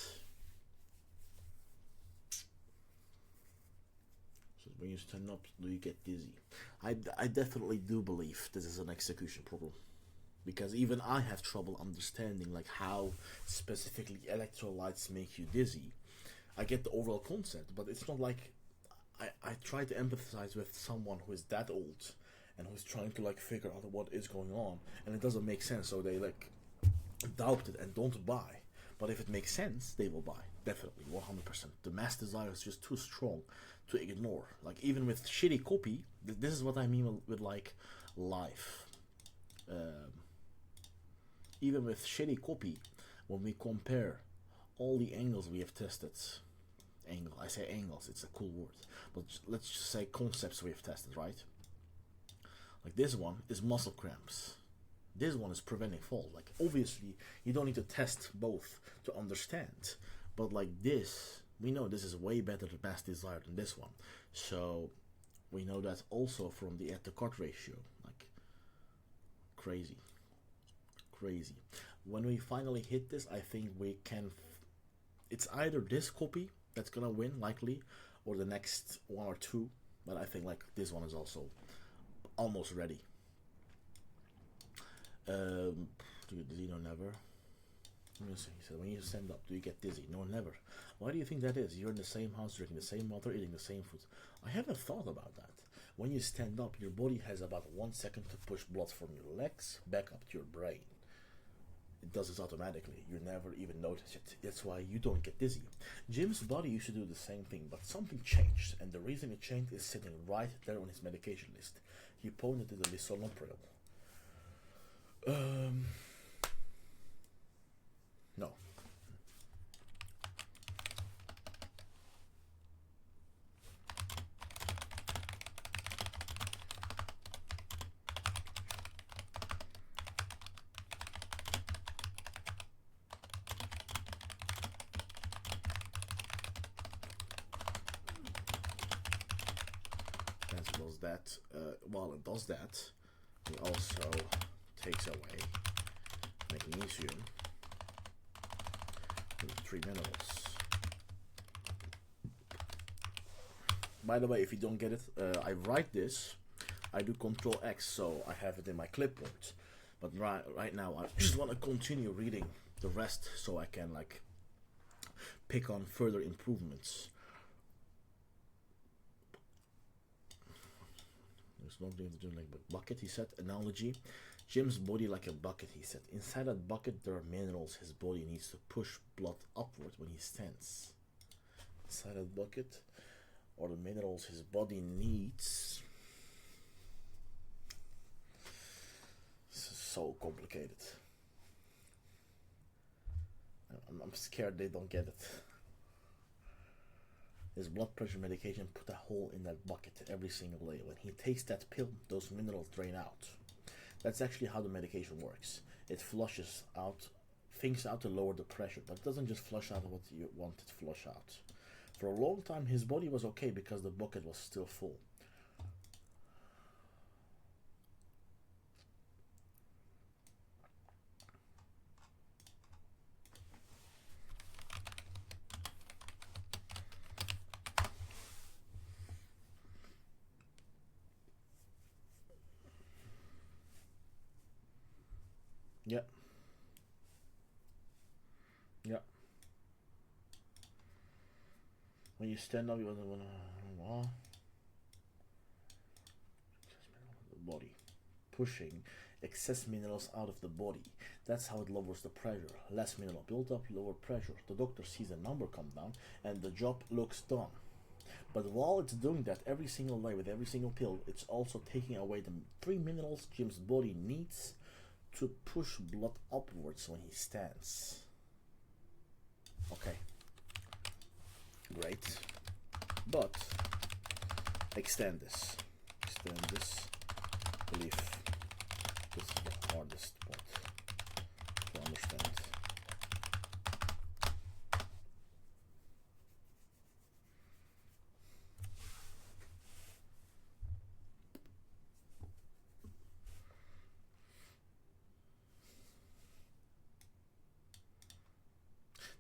When you stand up, do you get dizzy? I definitely do believe this is an execution problem, because even I have trouble understanding like how specifically electrolytes make you dizzy. I get the overall concept, but it's not like I try to empathize with someone who is that old and who's trying to like figure out what is going on, and it doesn't make sense, so they like doubt it and don't buy. But if it makes sense, they will buy. Definitely, 100%. The mass desire is just too strong to ignore. Like, even with shitty copy, this is what I mean with like, life. Even with shitty copy, when we compare all the angles we have tested, I say angles, it's a cool word, but let's just say concepts we have tested, right? Like, this one is muscle cramps. This one is preventing fall. Like, obviously, you don't need to test both to understand. But like this, we know this is way better the mass desire than this one. So we know that also from the add to cart ratio. Like, crazy. Crazy. When we finally hit this, I think we can... It's either this copy that's gonna win, likely, or the next one or two. But I think like this one is also almost ready. Dizzy? No, never. Let me see. He said, when you stand up, do you get dizzy? No, never. Why do you think that is? You're in the same house, drinking the same water, eating the same food. I haven't thought about that. When you stand up, your body has about 1 second to push blood from your legs back up to your brain. It does this automatically. You never even notice it. That's why you don't get dizzy. Jim's body used to do the same thing, but something changed, and the reason it changed is sitting right there on his medication list. He pointed to the lisinopril. No. As well as that, while it does that, it also takes away magnesium with 3 minerals. By the way, if you don't get it, I write this, I do Control X, so I have it in my clipboard. But right now, I just want to continue reading the rest so I can like pick on further improvements. There's nothing to do like a bucket, he said. Analogy. Jim's body like a bucket, he said. Inside that bucket there are minerals his body needs to push blood upward when he stands. Inside that bucket are the minerals his body needs. This is so complicated. I'm scared they don't get it. His blood pressure medication put a hole in that bucket every single day. When he takes that pill, those minerals drain out. That's actually how the medication works. It flushes out things out to lower the pressure, but it doesn't just flush out what you want it to flush out. For a long time, his body was okay because the bucket was still full. Yeah. Yeah. When you stand up, you want to the body, pushing excess minerals out of the body. That's how it lowers the pressure. Less mineral buildup, lower pressure. The doctor sees a number come down, and the job looks done. But while it's doing that every single day with every single pill, it's also taking away the 3 minerals Jim's body needs to push blood upwards when he stands. Okay. Great. But extend this. Extend this belief. This is the hardest point to understand.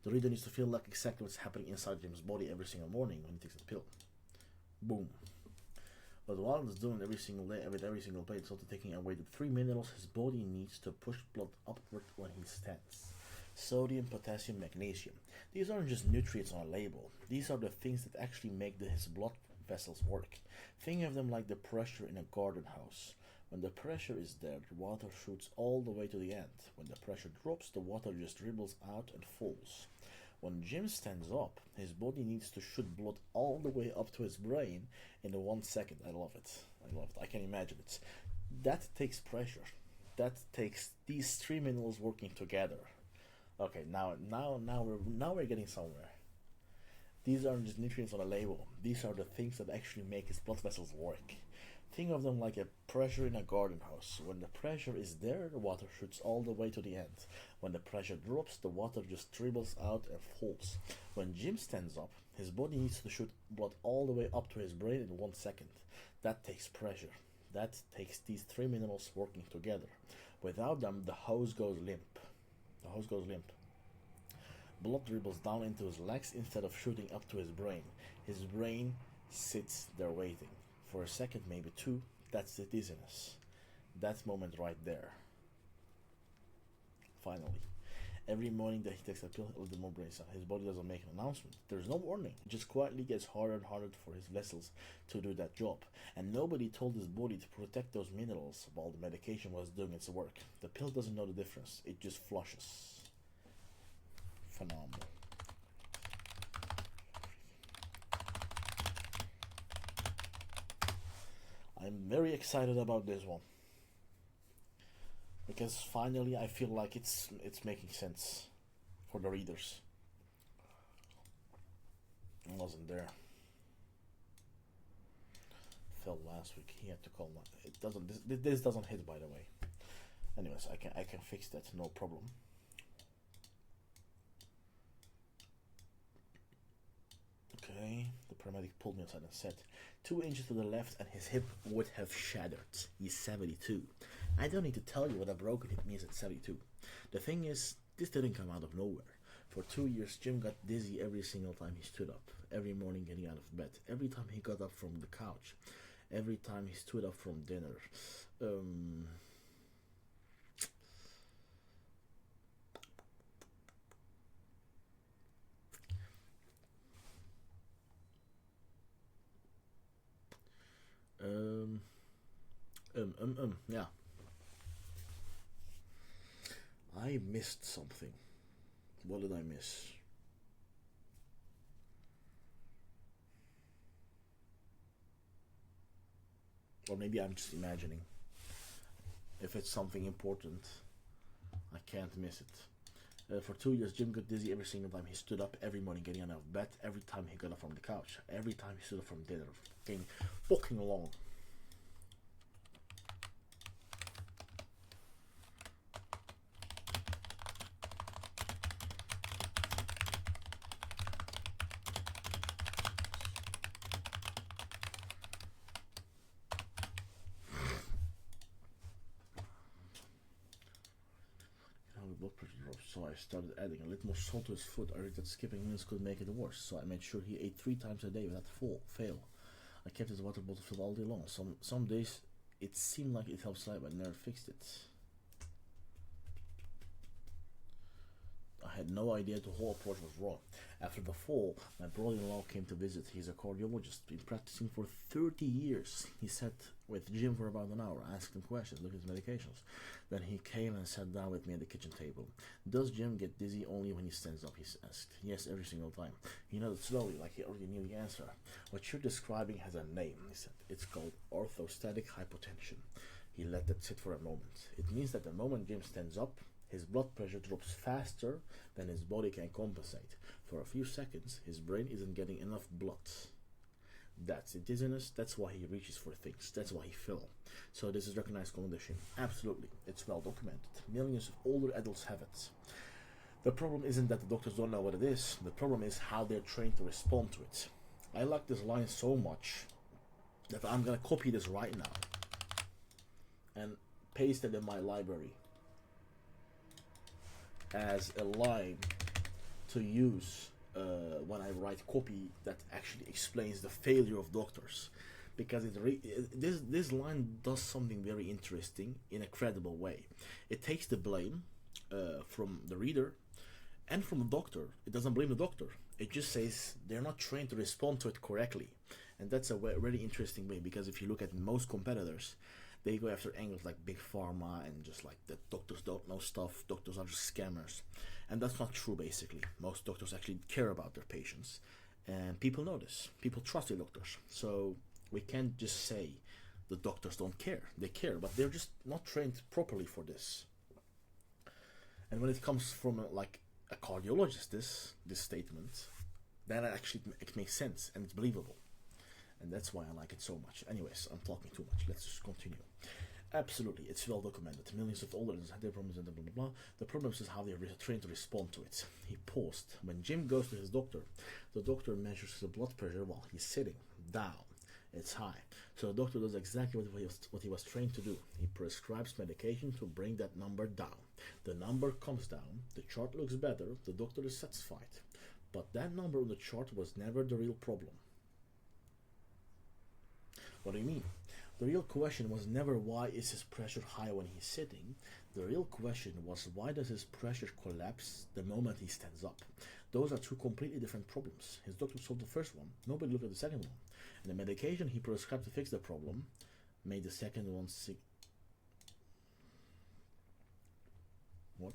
The reader needs to feel like exactly what's happening inside Jim's body every single morning when he takes the pill. Boom. But while it's doing every single day, with every single day, it's also taking away the three minerals his body needs to push blood upward when he stands. Sodium, potassium, magnesium. These aren't just nutrients on a label. These are the things that actually make his blood vessels work. Think of them like the pressure in a garden hose. When the pressure is there, the water shoots all the way to the end. When the pressure drops, the water just dribbles out and falls. When Jim stands up, his body needs to shoot blood all the way up to his brain in 1 second. I love it. I love it. I can imagine it. That takes pressure. That takes these three minerals working together. Okay, now we're getting somewhere. These aren't just nutrients on a label. These are the things that actually make his blood vessels work. Think of them like a pressure in a garden hose. When the pressure is there, the water shoots all the way to the end. When the pressure drops, the water just dribbles out and falls. When Jim stands up, his body needs to shoot blood all the way up to his brain in 1 second. That takes pressure. That takes these three minerals working together. Without them, the hose goes limp. The hose goes limp. Blood dribbles down into his legs instead of shooting up to his brain. His brain sits there waiting. For a second, maybe two, that's the dizziness. That moment right there. Finally. Every morning that he takes a pill, a little more brain cell. His body doesn't make an announcement. There's no warning. It just quietly gets harder and harder for his vessels to do that job. And nobody told his body to protect those minerals while the medication was doing its work. The pill doesn't know the difference. It just flushes. Phenomenal. I'm very excited about this one because finally I feel like it's making sense for the readers. It wasn't there. Fell last week. He had to call. It doesn't. This doesn't hit, by the way. Anyways, I can fix that. No problem. Okay, the paramedic pulled me aside and said, 2 inches to the left and his hip would have shattered. He's 72. I don't need to tell you what a broken hip means at 72. The thing is, this didn't come out of nowhere. For 2 years, Jim got dizzy every single time he stood up. Every morning getting out of bed. Every time he got up from the couch. Every time he stood up from dinner. Yeah. I missed something. What did I miss? Or maybe I'm just imagining. If it's something important, I can't miss it. For 2 years, Jim got dizzy every single time he stood up, every morning getting out of bed, every time he got up from the couch, every time he stood up from dinner. Fucking long. Blood pressure drops, so I started adding a little more salt to his food. I read that skipping meals could make it worse, so I made sure he ate 3 times a day without fail. I kept his water bottle filled all day long. Some days it seemed like it helped slightly, but never fixed it. I had no idea the whole approach was wrong. After the fall, my brother-in-law came to visit. He's a cardiologist, been practicing for 30 years. He sat with Jim for about an hour, asked him questions, looked at his medications. Then he came and sat down with me at the kitchen table. Does Jim get dizzy only when he stands up, he asked. Yes, every single time. He nodded slowly, like he already knew the answer. What you're describing has a name, he said. It's called orthostatic hypotension. He let that sit for a moment. It means that the moment Jim stands up, his blood pressure drops faster than his body can compensate. For a few seconds, his brain isn't getting enough blood. That's the dizziness, that's why he reaches for things, that's why he fell. So this is recognized condition. Absolutely, it's well documented. Millions of older adults have it. The problem isn't that the doctors don't know what it is, the problem is how they're trained to respond to it. I like this line so much that I'm gonna copy this right now and paste it in my library as a line to use when I write copy that actually explains the failure of doctors. because this line does something very interesting in a credible way. It takes the blame from the reader and from the doctor. It doesn't blame the doctor. It just says they're not trained to respond to it correctly, and that's a really interesting way, because if you look at most competitors, they go after angles like big pharma and just like that doctors don't know stuff, doctors are just scammers, and that's not true. Basically, most doctors actually care about their patients, and people know this. People trust their doctors, so we can't just say the doctors don't care. They care, but they're just not trained properly for this. And when it comes from like a cardiologist, this statement, then it makes sense and it's believable. And that's why I like it so much. Anyways, I'm talking too much. Let's just continue. Absolutely, it's well documented. Millions of older had their problems and blah blah blah. The problem is how they are trained to respond to it. He paused. When Jim goes to his doctor, the doctor measures his blood pressure while he's sitting down. It's high. So the doctor does exactly what he was trained to do. He prescribes medication to bring that number down. The number comes down. The chart looks better. The doctor is satisfied. But that number on the chart was never the real problem. What do you mean? The real question was never why is his pressure high when he's sitting. The real question was why does his pressure collapse the moment he stands up. Those are two completely different problems. His doctor solved the first one. Nobody looked at the second one. And the medication he prescribed to fix the problem made the second one sick. What?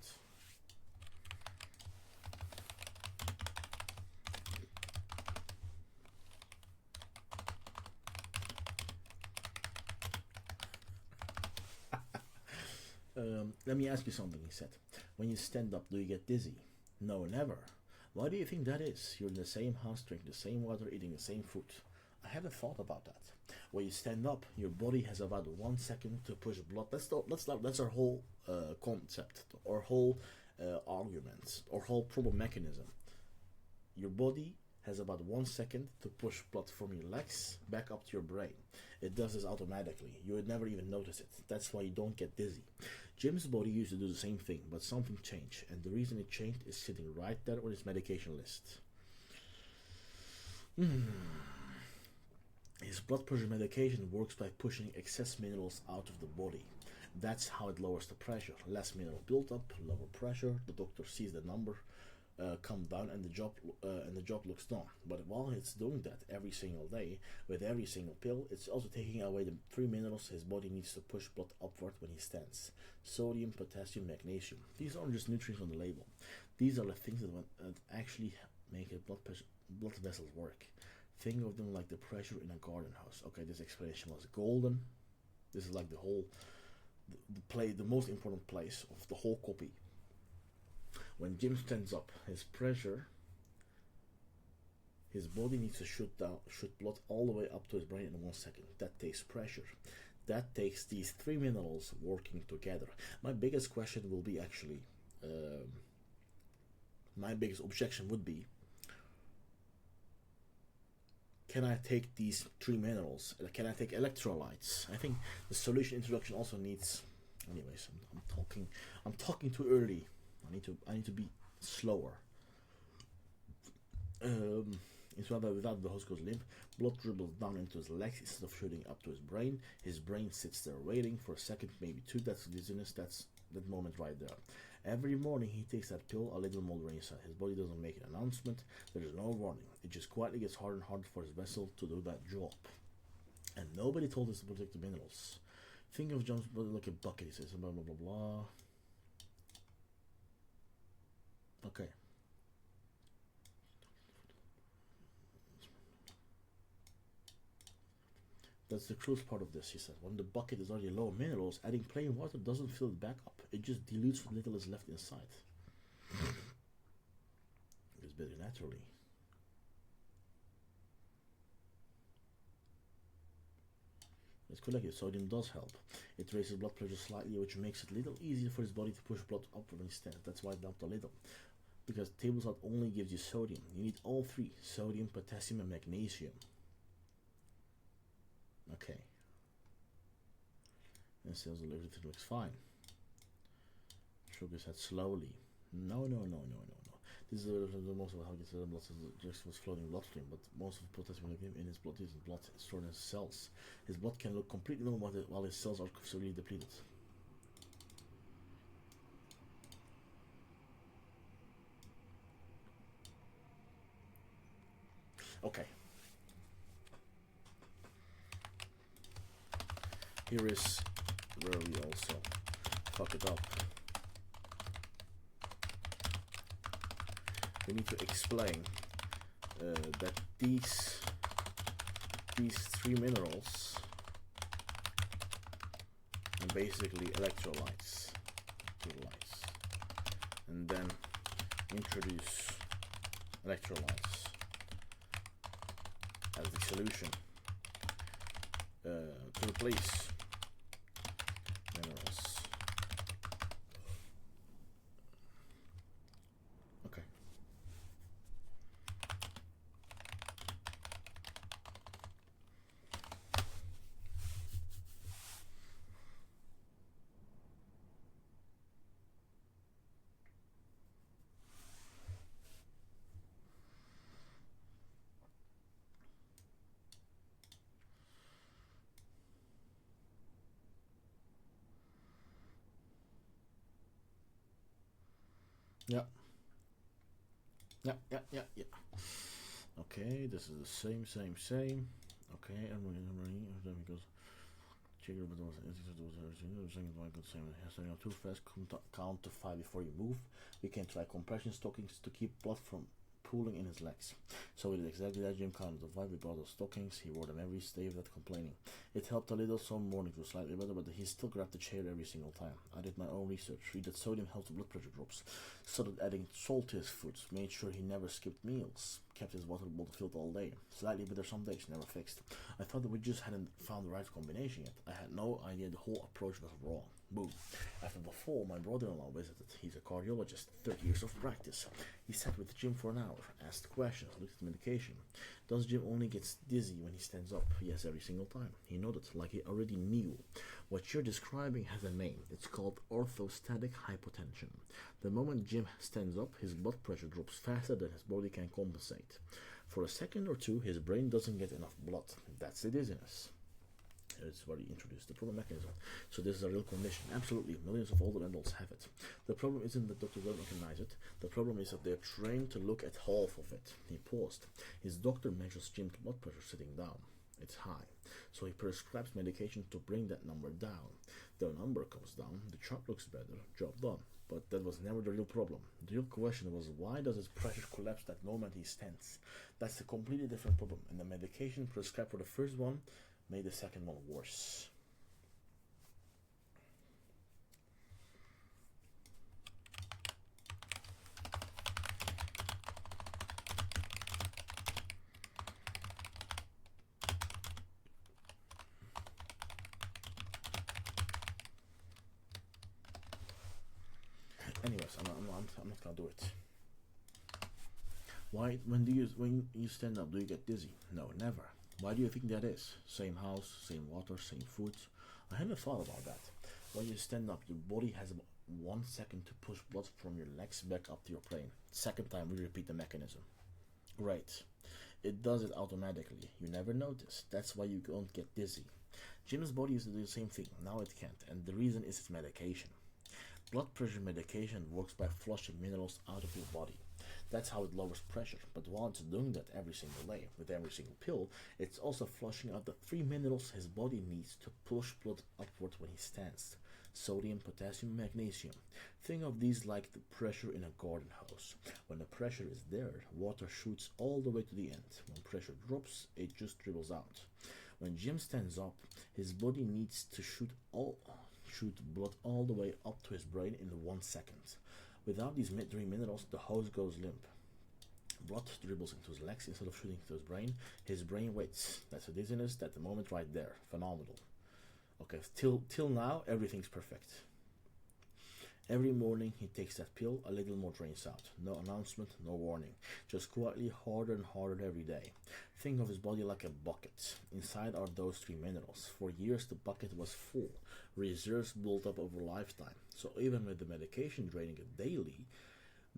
Let me ask you something, he said. When you stand up, do you get dizzy? No, never. Why do you think that is? You're in the same house, drinking the same water, eating the same food. I haven't thought about that. When you stand up, your body has about 1 second to push blood. That's our whole concept, our whole argument, our whole problem mechanism. Your body has about 1 second to push blood from your legs back up to your brain. It does this automatically. You would never even notice it. That's why you don't get dizzy. Jim's body used to do the same thing, but something changed, and the reason it changed is sitting right there on his medication list. His blood pressure medication works by pushing excess minerals out of the body. That's how it lowers the pressure. Less mineral buildup, lower pressure. The doctor sees the number come down, and the job looks done. But while it's doing that every single day with every single pill, it's also taking away the 3 minerals his body needs to push blood upward when he stands: sodium, potassium, magnesium. These aren't just nutrients on the label. These are the things that actually make a blood vessels work. Think of them like the pressure in a garden hose. Okay, this explanation was golden. This is like the most important place of the whole copy. When Jim stands up, his body needs to shoot blood all the way up to his brain in 1 second. That takes pressure. That takes these 3 minerals working together. My biggest question will be actually, my biggest objection would be, can I take these 3 minerals? Can I take electrolytes? I think the solution introduction also needs. Anyways, I'm talking too early. I need to be slower. Without the host goes limp, blood dribbles down into his legs instead of shooting up to his brain. His brain sits there waiting for a second, maybe 2. That's dizziness. That's that moment right there. Every morning he takes that pill, a little more inside. His body doesn't make an announcement. There is no warning. It just quietly gets harder and harder for his vessel to do that job. And nobody told us to protect the minerals. Think of John's body like a bucket, he says, blah blah blah blah. Okay. That's the crucial part of this, he said. When the bucket is already low on minerals, adding plain water doesn't fill it back up. It just dilutes what little is left inside. It's better naturally. Let's collect it. Sodium does help. It raises blood pressure slightly, which makes it a little easier for his body to push blood up when he stands. That's why it helped a little. Because table salt only gives you sodium. You need all 3: sodium, potassium, and magnesium. Okay. And says everything looks fine. Sugar said slowly. No. This is the most of how he gets the blood just was flowing bloodstream, but most of the potassium in his blood is stored in his cells. His blood can look completely normal while his cells are severely depleted. Okay. Here is where we also fuck it up. We need to explain that these three minerals are basically electrolytes, and then introduce electrolytes as the solution to replace minerals. Okay. Yeah. Okay, this is the same. Okay, and then we goes trigger, but too fast. Count to 5 before you move. We can try compression stockings to keep blood from pooling in his legs. So we did exactly that. Jim counted to 5. We bought those stockings. He wore them every day without complaining. It helped a little. Some mornings were slightly better, but he still grabbed the chair every single time. I did my own research. Read that sodium helps the blood pressure drops. Started adding salt to his food. Made sure he never skipped meals. Kept his water bottle filled all day. Slightly better some days, never fixed. I thought that we just hadn't found the right combination yet. I had no idea the whole approach was wrong. Boom. After the fall, my brother-in-law visited. He's a cardiologist, 30 years of practice. He sat with Jim for an hour, asked questions, looked at the medication. Does Jim only get dizzy when he stands up? Yes, every single time. He nodded, like he already knew. What you're describing has a name. It's called orthostatic hypotension. The moment Jim stands up, his blood pressure drops faster than his body can compensate. For a second or two, his brain doesn't get enough blood. That's the dizziness. It's where he introduced the problem mechanism. So this is a real condition. Absolutely, millions of older adults have it. The problem isn't that doctors don't recognize it. The problem is that they're trained to look at half of it. He paused. His doctor measures Jim's blood pressure sitting down. It's high. So he prescribes medication to bring that number down. The number comes down, the chart looks better, job done. But that was never the real problem. The real question was, why does his pressure collapse that moment he stands? That's a completely different problem, and the medication prescribed for the first one made the second one worse. Anyways, I'm not gonna do it. Why? When you stand up, do you get dizzy? No, never. Why do you think that is? Same house, same water, same food. I hadn't thought about that. When you stand up, your body has about 1 second to push blood from your legs back up to your brain. Second time, we repeat the mechanism. Great. It does it automatically. You never notice. That's why you don't get dizzy. Jim's body used to do the same thing. Now it can't. And the reason is its medication. Blood pressure medication works by flushing minerals out of your body. That's how it lowers pressure, but while it's doing that every single day, with every single pill, it's also flushing out the 3 minerals his body needs to push blood upward when he stands. Sodium, potassium, magnesium. Think of these like the pressure in a garden hose. When the pressure is there, water shoots all the way to the end. When pressure drops, it just dribbles out. When Jim stands up, his body needs to shoot blood all the way up to his brain in 1 second. Without these 3 minerals, the hose goes limp. Blood dribbles into his legs instead of shooting to his brain. His brain waits. That's a dizziness. That's the moment right there. Phenomenal. Okay, till now, everything's perfect. Every morning he takes that pill, a little more drains out. No announcement, no warning. Just quietly harder and harder every day. Think of his body like a bucket. Inside are those 3 minerals. For years the bucket was full. Reserves built up over a lifetime. So even with the medication draining it daily,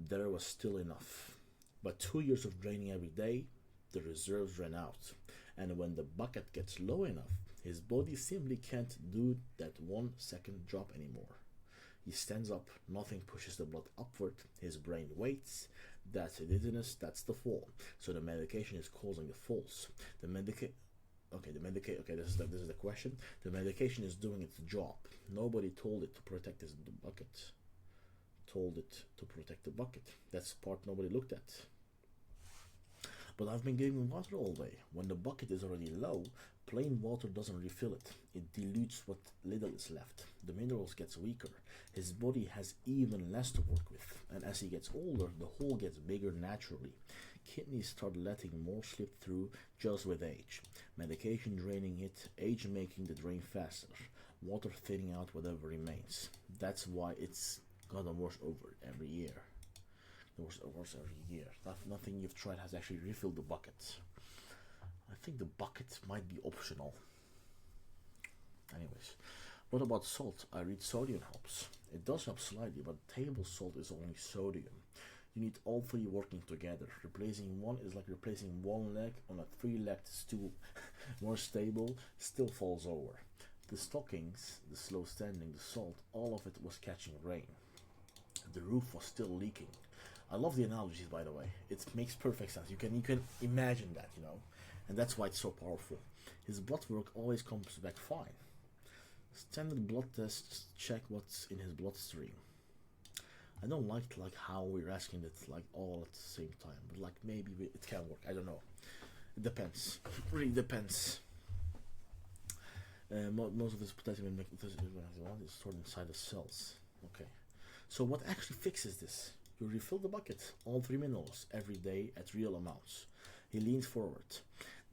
There was still enough. But 2 years of draining every day, the reserves ran out. And when the bucket gets low enough, his body simply can't do that 1 second drop anymore. He stands up, nothing pushes the blood upward, his brain waits. That's the dizziness, that's the fall. So the medication is causing the falls. This is the question. The medication is doing its job. Nobody told it to protect the bucket. Told it to protect the bucket. That's the part nobody looked at. But I've been giving water all day. When the bucket is already low, plain water doesn't refill it. It dilutes what little is left. The minerals gets weaker. His body has even less to work with. And as he gets older, the hole gets bigger naturally. Kidneys start letting more slip through just with age. Medication draining it, age making the drain faster. Water thinning out whatever remains. That's why it's gotten worse over every year. Worse every year. Nothing you've tried has actually refilled the bucket. I think the bucket might be optional. Anyways, what about salt? I read sodium helps. It does help slightly, but table salt is only sodium. You need all three working together. Replacing one is like replacing one leg on a three-legged stool. More stable, still falls over. The stockings, the slow standing, the salt, all of it was catching rain. The roof was still leaking. I love the analogies, by the way. It makes perfect sense. You can imagine that, and that's why it's so powerful. His blood work always comes back fine. Standard blood tests check what's in his bloodstream. I don't like how we're asking it all at the same time, but maybe it can work. I don't know. It depends. It really depends. Most of this potassium is stored inside the cells. Okay. So what actually fixes this? You refill the bucket, all three minerals, every day at real amounts. He leans forward.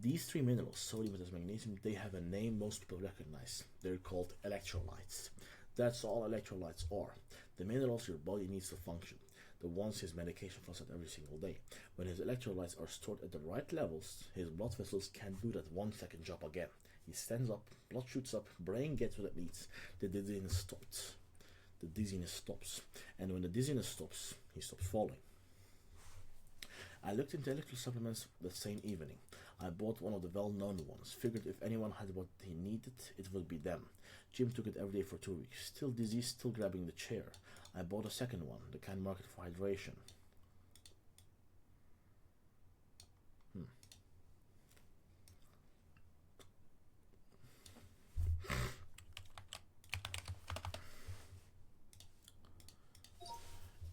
These three minerals, sodium, potassium, magnesium, they have a name most people recognize. They're called electrolytes. That's all electrolytes are. The minerals your body needs to function. The ones his medication flushes out every single day. When his electrolytes are stored at the right levels, his blood vessels can't do that 1 second job again. He stands up, blood shoots up, brain gets what it needs. The dizziness stops. And when the dizziness stops, he stops falling. I looked into electrical supplements the same evening. I bought one of the well-known ones. Figured if anyone had what he needed, it would be them. Jim took it every day for 2 weeks. Still dizzy, still grabbing the chair. I bought a second one, the kind marketed for hydration.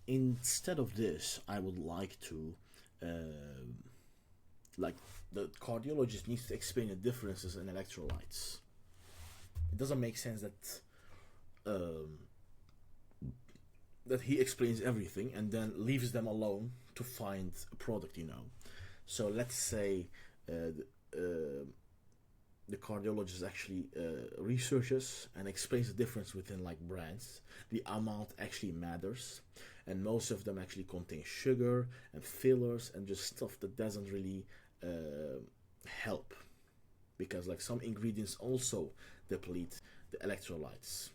Instead of this, I would like to, the cardiologist needs to explain the differences in electrolytes. It doesn't make sense that he explains everything and then leaves them alone to find a product, So let's say the cardiologist actually researches and explains the difference within brands. The amount actually matters, and most of them actually contain sugar and fillers and just stuff that doesn't really help, because some ingredients also deplete the electrolytes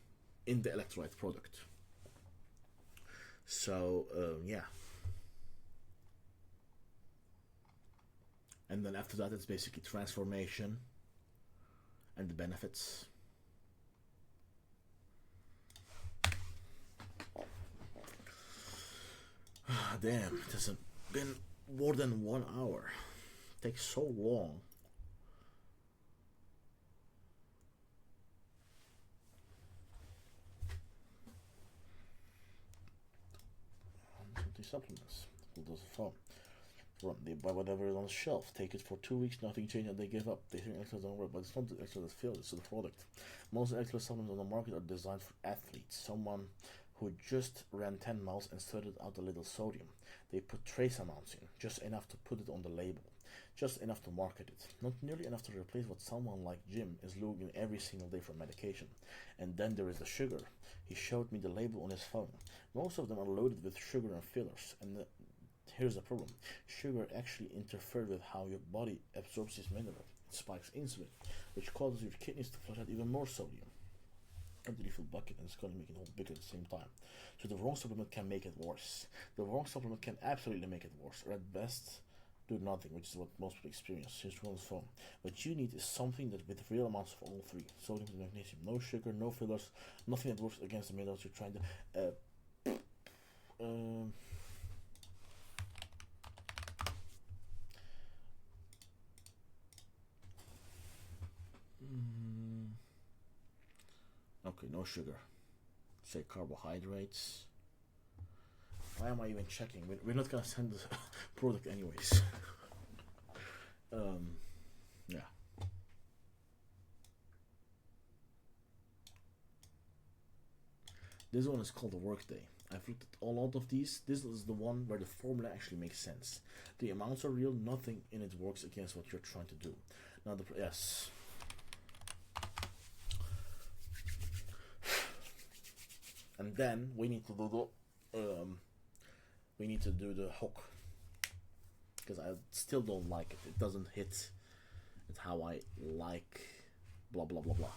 in the electrolyte product. So yeah, and then after that it's basically transformation and the benefits. Damn, it hasn't been more than 1 hour. It takes so long. Supplements. Those are fun. They buy whatever is on the shelf. Take it for 2 weeks, nothing changed, and they give up. They think extras don't work, but it's not the extra that fails, it's the product. Most extra supplements on the market are designed for athletes. Someone who just ran 10 miles and started out a little sodium. They put trace amounts in, just enough to put it on the label, just enough to market it, not nearly enough to replace what someone like Jim is losing every single day for medication. And then there is the sugar. He showed me the label on his phone. Most of them are loaded with sugar and fillers, and here's the problem. Sugar actually interferes with how your body absorbs this mineral. It spikes insulin, which causes your kidneys to flush out even more sodium. empty refill bucket, and it's going to make it all bigger at the same time. So the wrong supplement can make it worse. The wrong supplement can absolutely make it worse, or at best do nothing, which is what most people experience. Here's one phone. What you need is something that with real amounts of all three: sodium and magnesium, no sugar, no fillers, nothing that works against the minerals you're trying to. Okay, no sugar. Say carbohydrates. Why am I even checking? We're not gonna send the product anyways. Yeah. This one is called the workday. I've looked at a lot of these. This is the one where the formula actually makes sense. The amounts are real. Nothing in it works against what you're trying to do. Now, yes. And then we need to do the hook, because I still don't like it. It doesn't hit it how I like. Blah blah blah blah.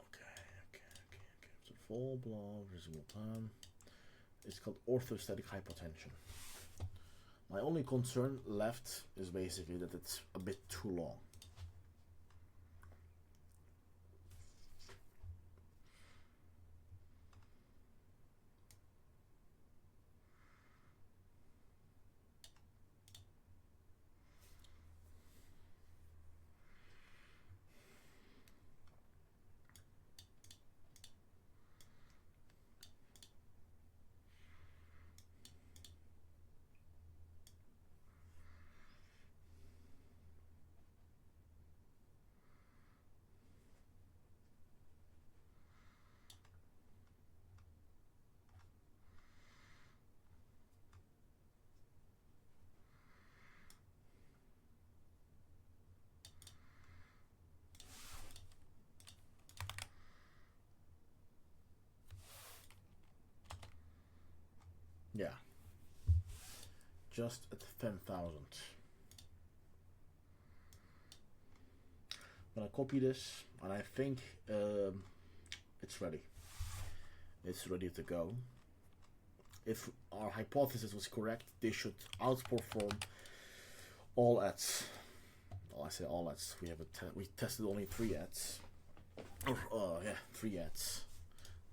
Okay. So full blow, visible time. It's called orthostatic hypotension. My only concern left is basically that it's a bit too long. Yeah. Just at 10,000. I'm gonna copy this, and I think it's ready. It's ready to go. If our hypothesis was correct, they should outperform all ads. Well, I say all ads. We tested only 3 ads. Yeah, 3 ads.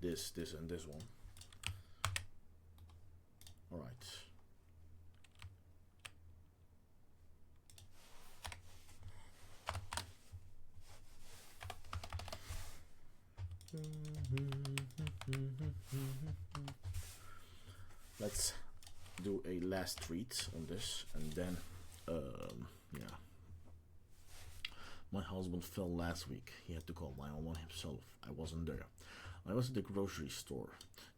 This, and this one. All right. Let's do a last treat on this, and then yeah. My husband fell last week. He had to call 911 himself. I wasn't there. I was at the grocery store.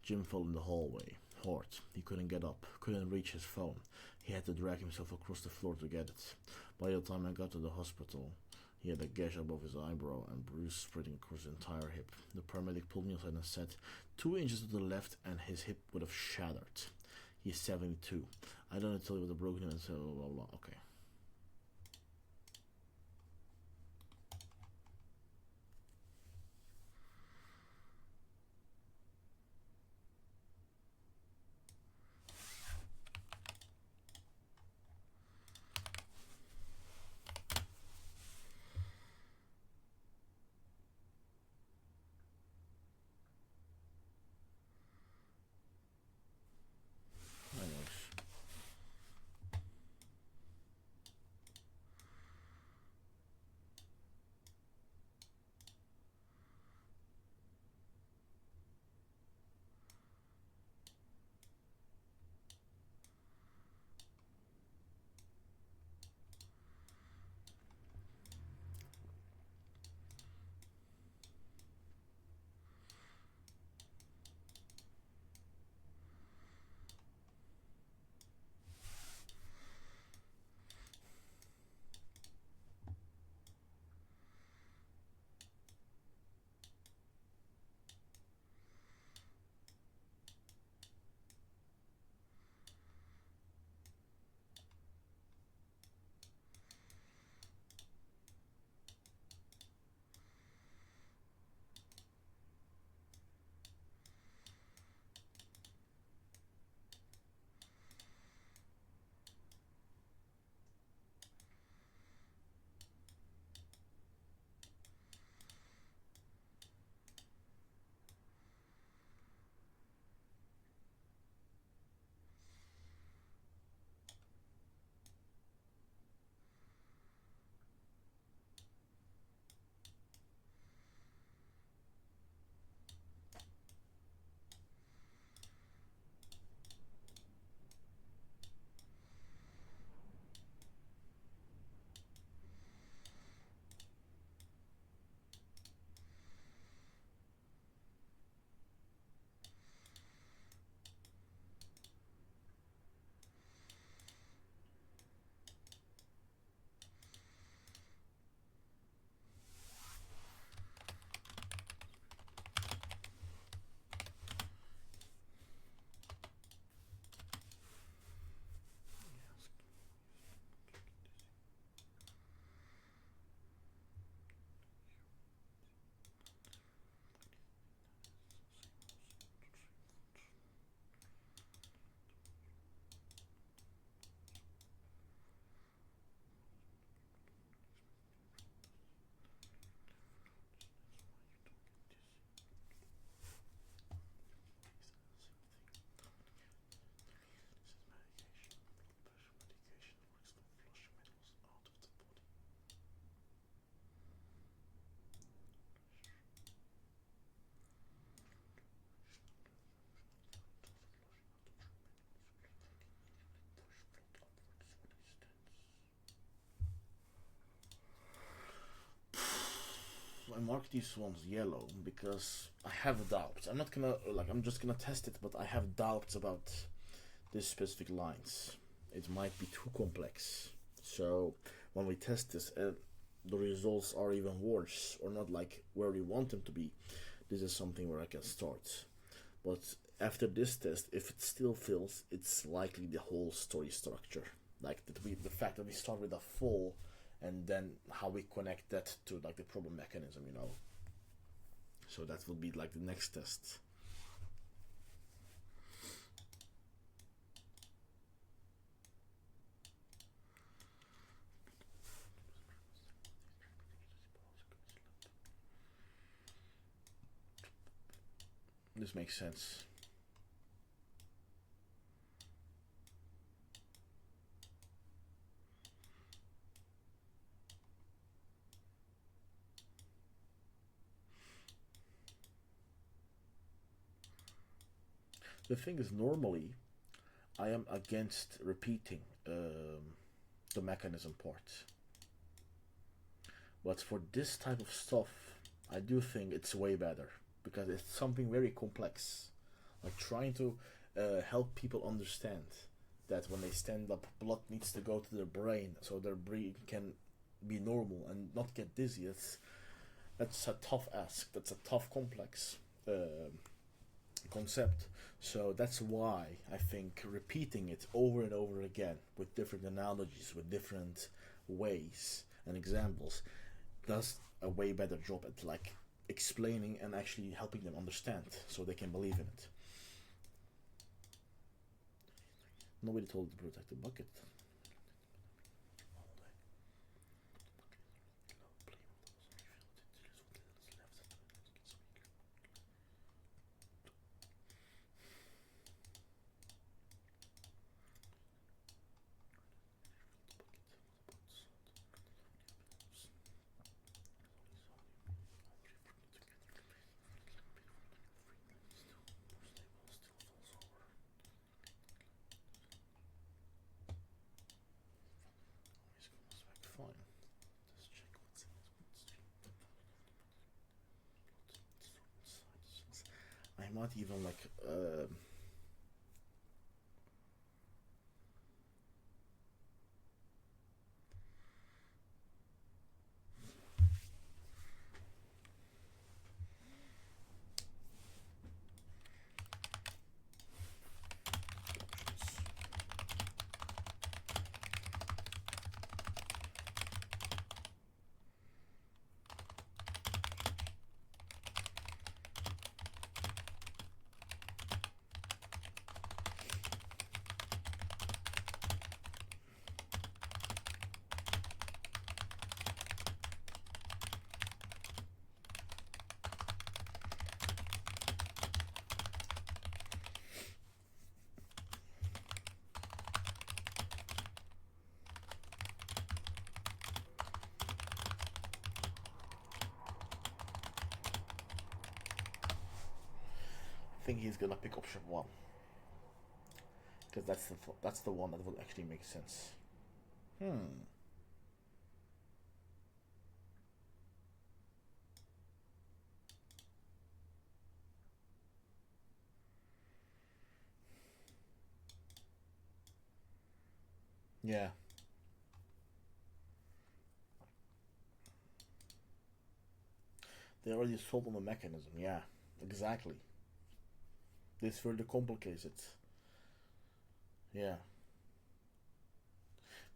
Jim fell in the hallway. Hard. He couldn't get up, couldn't reach his phone. He had to drag himself across the floor to get it. By the time I got to the hospital, he had a gash above his eyebrow and bruise spreading across his entire hip. The paramedic pulled me aside and said, 2 inches to the left and his hip would have shattered. He's 72. I don't know to tell you what the broken and so blah blah blah. Okay. Anyways. I mark these ones yellow because I have doubts. I'm not gonna like. I'm just gonna test it, but I have doubts about these specific lines. It might be too complex. So when we test this, the results are even worse or not like where we want them to be. This is something where I can start. But after this test, if it still fails, it's likely the whole story structure. Like the fact that we start with a full and then how we connect that to like the problem mechanism, you know. So that will be like the next test. This makes sense. The thing is, normally I am against repeating the mechanism part, but for this type of stuff, I do think it's way better because it's something very complex. Like trying to help people understand that when they stand up, blood needs to go to their brain so their brain can be normal and not get dizzy. That's a tough ask. That's a tough, complex concept. So that's why I think repeating it over and over again with different analogies, with different ways and examples, does a way better job at like explaining and actually helping them understand so they can believe in it. Nobody told to protect the bucket. Fine. Let's check what's in this. I might even like I think he's gonna pick option one because that's the one that will actually make sense. Hmm. Yeah. They already solved on the mechanism. Yeah. Exactly. This further complicates it. Yeah.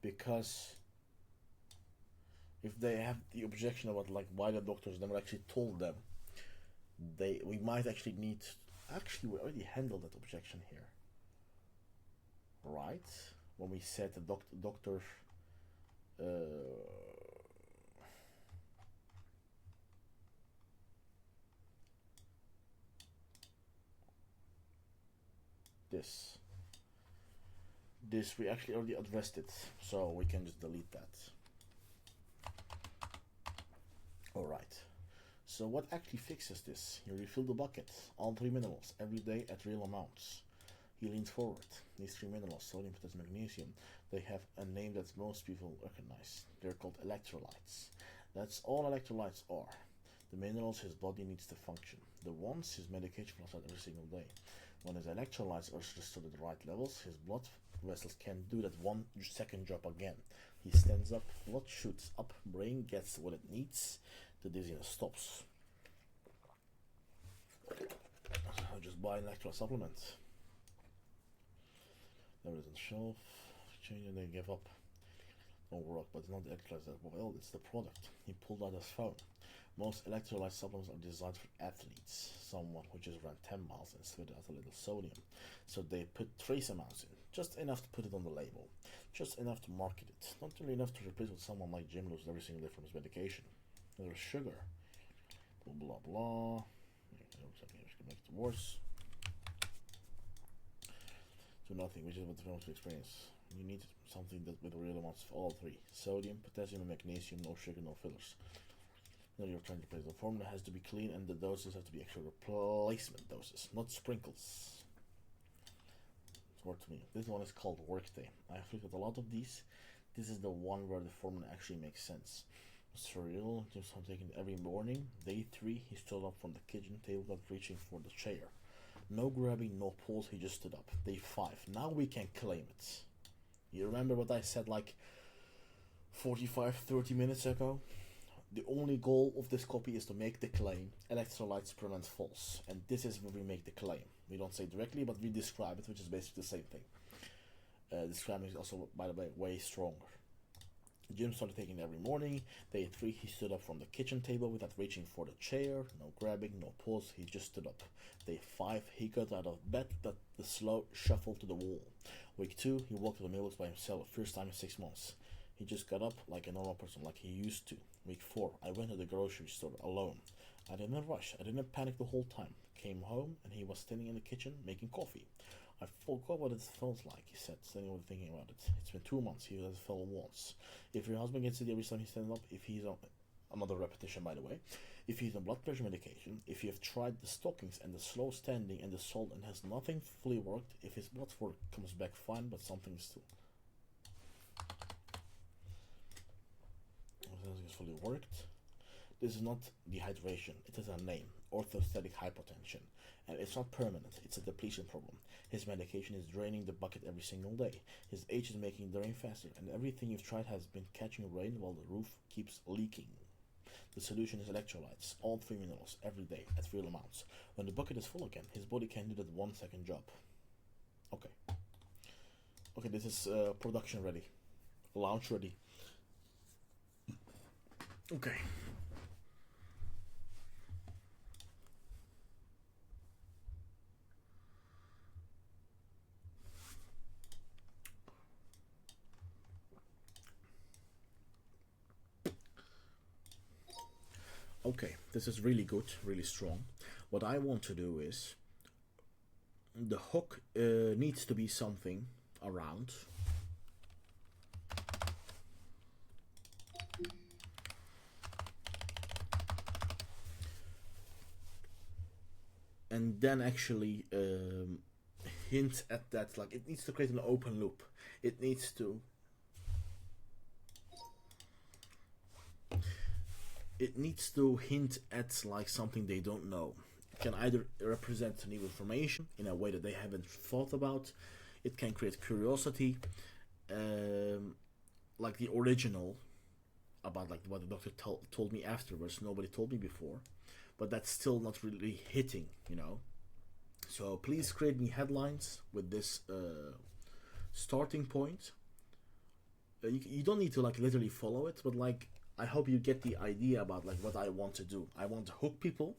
Because if they have the objection about like why the doctors never actually told them, we might actually need. Actually, we already handled that objection here, right? When we said the doctor. Uh, this. This we actually already addressed it, so we can just delete that. Alright. So what actually fixes this? You refill the bucket, all 3 minerals, every day at real amounts. He leans forward. These 3 minerals, sodium, potassium, magnesium, they have a name that most people recognize. They're called electrolytes. That's all electrolytes are. The minerals his body needs to function, the ones his medication flows out every single day. When his electrolytes are restored at the right levels, his blood vessels can do that 1 second job again. He stands up, blood shoots up, brain gets what it needs, the dizziness stops. I just buy an electrolyte supplement. There it is on the shelf. Change and they give up. Don't work, but it's not the electrolytes that well, it's the product. He pulled out his phone. Most electrolyte supplements are designed for athletes, someone who just ran 10 miles and spit out a little sodium. So they put trace amounts in, just enough to put it on the label, just enough to market it, not really enough to replace what someone like Jim loses every single day from his medication. There's sugar, blah blah blah. Make it worse. So nothing, which is what the film to experience. You need something that with real amounts of all three: sodium, potassium, and magnesium. No sugar, no fillers. Then you're trying to replace the formula has to be clean, and the doses have to be actual replacement doses, not sprinkles. It's worth to me. This one is called Workday. I've looked at a lot of these. This is the one where the formula actually makes sense. Surreal, just taking it every morning. Day 3, he stood up from the kitchen table without reaching for the chair. No grabbing, no pulls, he just stood up. Day 5, now we can claim it. You remember what I said like 45-30 minutes ago? The only goal of this copy is to make the claim, electrolytes prevent falls. And this is where we make the claim. We don't say directly, but we describe it, which is basically the same thing. Describing is also, by the way, way stronger. Jim started taking it every morning. Day 3, he stood up from the kitchen table without reaching for the chair. No grabbing, no pulls, he just stood up. Day 5, he got out of bed with the slow shuffle to the wall. Week 2, he walked to the mailbox by himself, first time in 6 months. He just got up like a normal person, like he used to. Week 4, I went to the grocery store alone. I didn't rush, I didn't panic the whole time. Came home and he was standing in the kitchen making coffee. I forgot what it felt like, he said, standing there thinking about it. It's been 2 months, he has fell once. If your husband gets it every time he stands up, if he's on, another repetition by the way, if he's on blood pressure medication, if you have tried the stockings and the slow standing and the salt and has nothing fully worked, if his blood work comes back fine, but something is still. Nothing is fully worked. This is not dehydration, it has a name, orthostatic hypotension, and it's not permanent, it's a depletion problem. His medication is draining the bucket every single day. His age is making drain faster, and everything you've tried has been catching rain while the roof keeps leaking. The solution is electrolytes, all 3 minerals, every day, at real amounts. When the bucket is full again, his body can do that 1 second job. Okay. Okay, this is production ready. Launch ready. Okay. Okay, this is really good, really strong. What I want to do is the hook needs to be something around and then actually hint at that, like it needs to create an open loop. It needs to hint at like something they don't know. It can either represent new information in a way that they haven't thought about. It can create curiosity, like the original about like what the doctor told me afterwards. Nobody told me before, but that's still not really hitting, you know. So please create me headlines with this starting point. You don't need to like literally follow it, but like I hope you get the idea about like what I want to do. I want to hook people.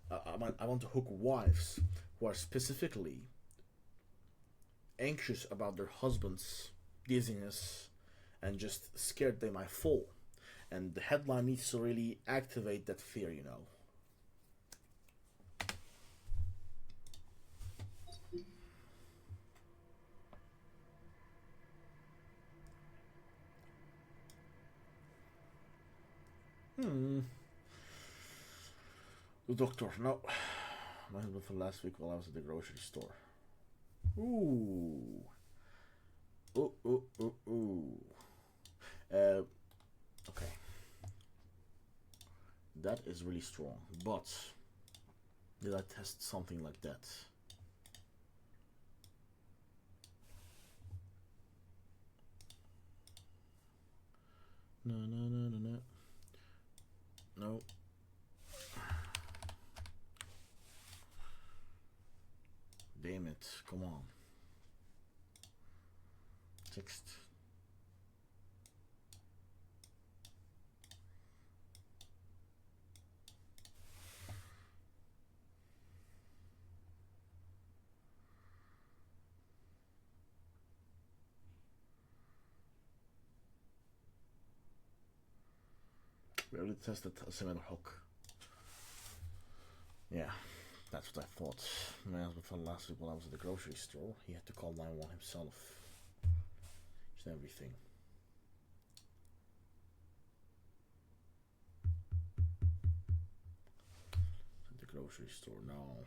I want to hook wives who are specifically anxious about their husband's dizziness and just scared they might fall. And the headline needs to really activate that fear, you know. The doctor, no. My husband for last week while I was at the grocery store. Ooh. Ooh, ooh, ooh, ooh. Okay. that is really strong. But did I test something like that? No. No. Damn it, come on. Text. We already tested a similar hook. Yeah, that's what I thought. My husband fell last week while I was at the grocery store. He had to call 911 himself. Just everything. At the grocery store now.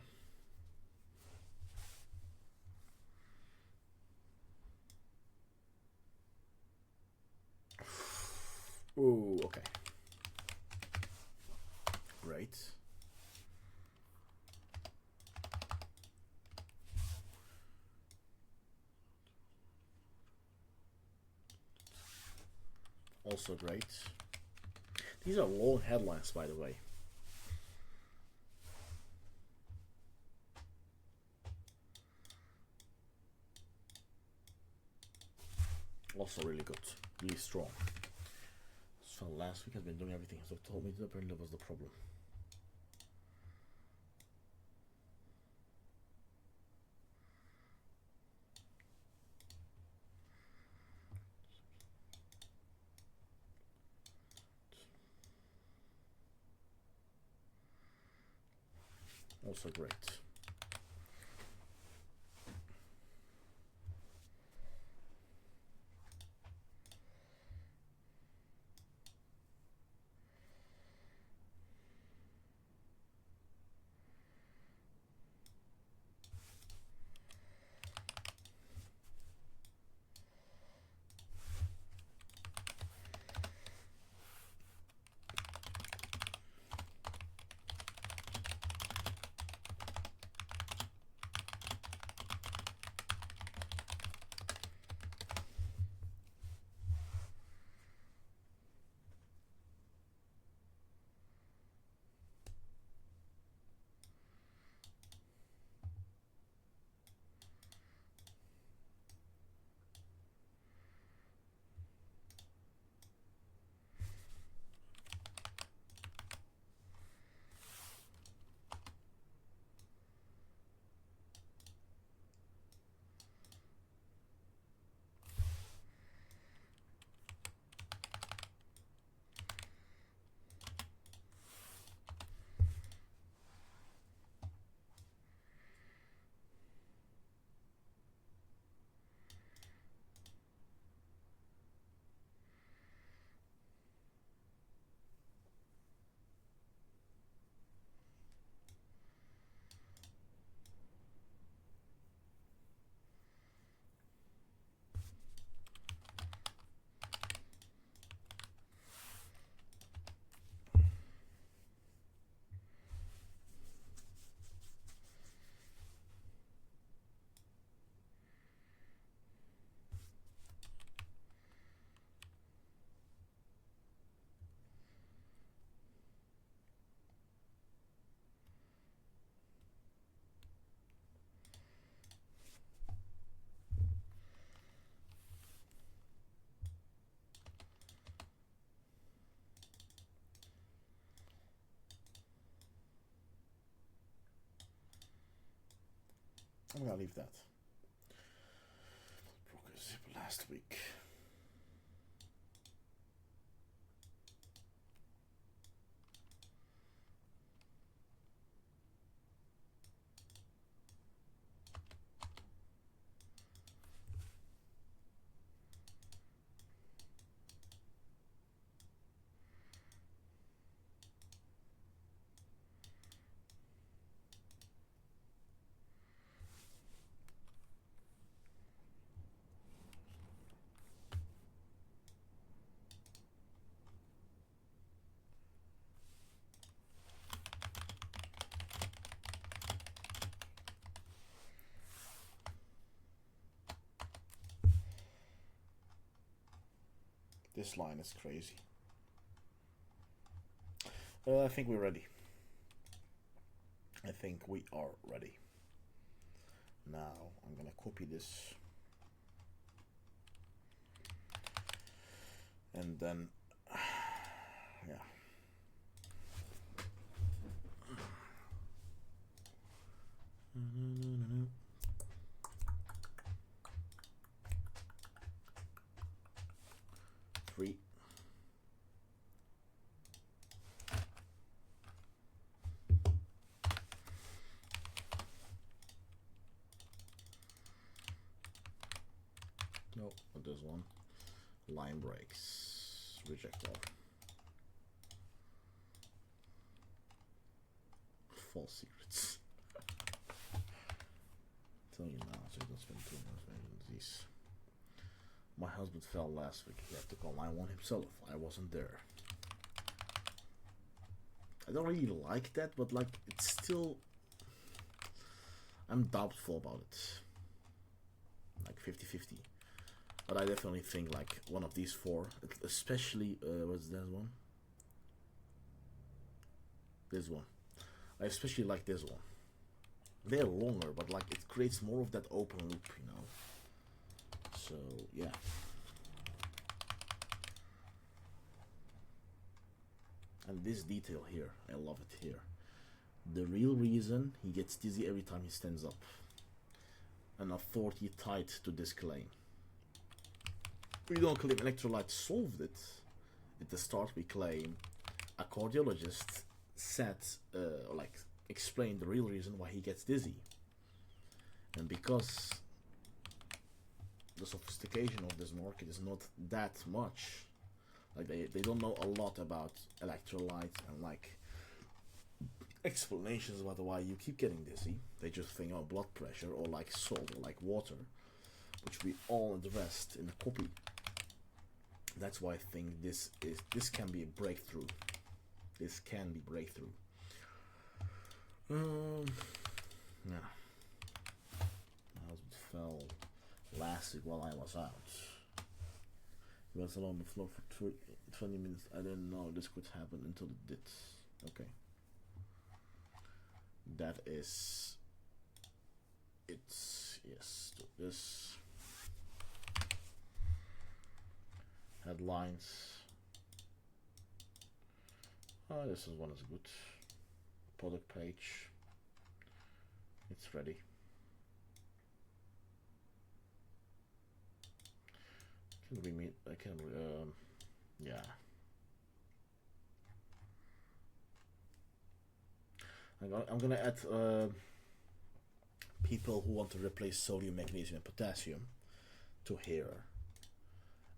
Ooh, okay. Great. Also great. These are long headlines, by the way. Also really good. Really strong. So last week I've been doing everything so told me that apparently was the problem. Also great. I'm gonna leave that. Broke a zip last week. This line is crazy. I think we're ready. I think we are ready. Now I'm gonna copy this and then yeah. Three. No, not this one. Line breaks. Reject all. False secrets. Tell you now, so you don't spend too much on these. My husband fell last week. He had to call 911 himself. I wasn't there. I don't really like that, but like it's still, I'm doubtful about it. Like 50-50. But I definitely think like one of these four, especially what's that one? This one. I especially like this one. They're longer, but like it creates more of that open loop, you know. So yeah. And this detail here, I love it here. The real reason he gets dizzy every time he stands up. An authority tied to this claim. We don't claim electrolytes solved it. At the start we claim a cardiologist said, like explained the real reason why he gets dizzy. And because the sophistication of this market is not that much, like they don't know a lot about electrolytes and like explanations about why you keep getting dizzy. They just think, oh, blood pressure or like salt or like water, which we all addressed in the copy. That's why I think this can be a breakthrough. This can be breakthrough. Yeah. My husband fell last week while I was out. He was along the floor for 20 minutes. I didn't know this could happen until it did. Okay. That is... It's... Yes, to this. Headlines. Oh, this one is good. Product page. It's ready. Can we meet? I can. Yeah. I'm gonna add people who want to replace sodium, magnesium, and potassium to here,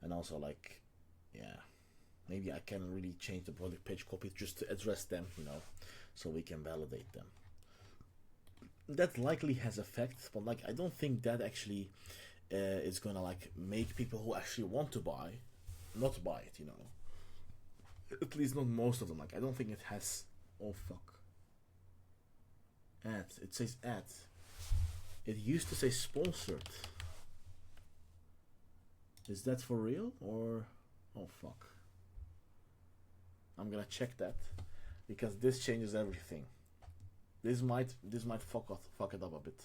and also like, yeah, maybe I can really change the product page copy just to address them, you know, so we can validate them. That likely has effect, but like I don't think that actually is gonna like make people who actually want to buy not buy it, you know. At least not most of them. Like I don't think it has. Oh fuck. Ad. It says ad. It used to say sponsored. Is that for real or? Oh fuck. I'm gonna check that because this changes everything. This might fuck it up a bit.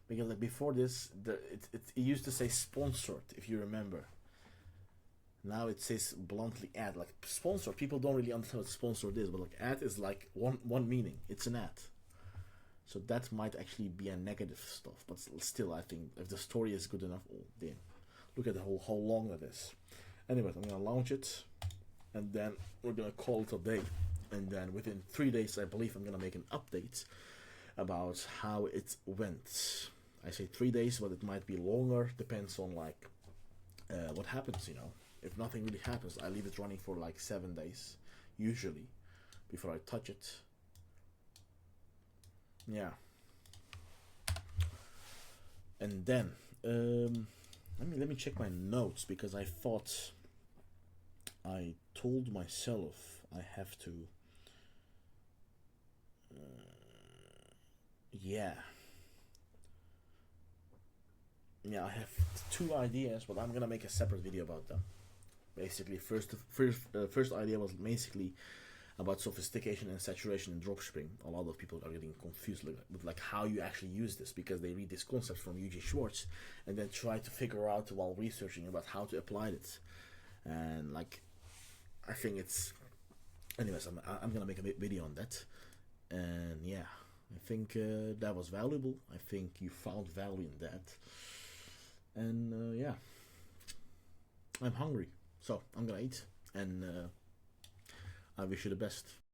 Because like before this, it used to say sponsored, if you remember. Now it says bluntly ad. Like sponsor, people don't really understand what sponsored is, but like ad is like one meaning. It's an ad. So that might actually be a negative stuff, but still, I think if the story is good enough, oh damn, look at how long that is. Anyway, I'm gonna launch it, and then we're gonna call it a day, and then within 3 days, I believe I'm gonna make an update about how it went. I say 3 days, but it might be longer. Depends on like what happens, you know. If nothing really happens, I leave it running for like 7 days, usually, before I touch it. Yeah. And then let me check my notes, because I thought I told myself I have to yeah, I have 2 ideas, but I'm gonna make a separate video about them. Basically, first idea was basically about sophistication and saturation in dropshipping. A lot of people are getting confused with like how you actually use this, because they read this concept from Eugene Schwartz and then try to figure out while researching about how to apply it. And like, I think it's, anyways, I'm gonna make a video on that. And yeah, I think that was valuable. I think you found value in that. And yeah, I'm hungry, so I'm gonna eat. And I wish you the best.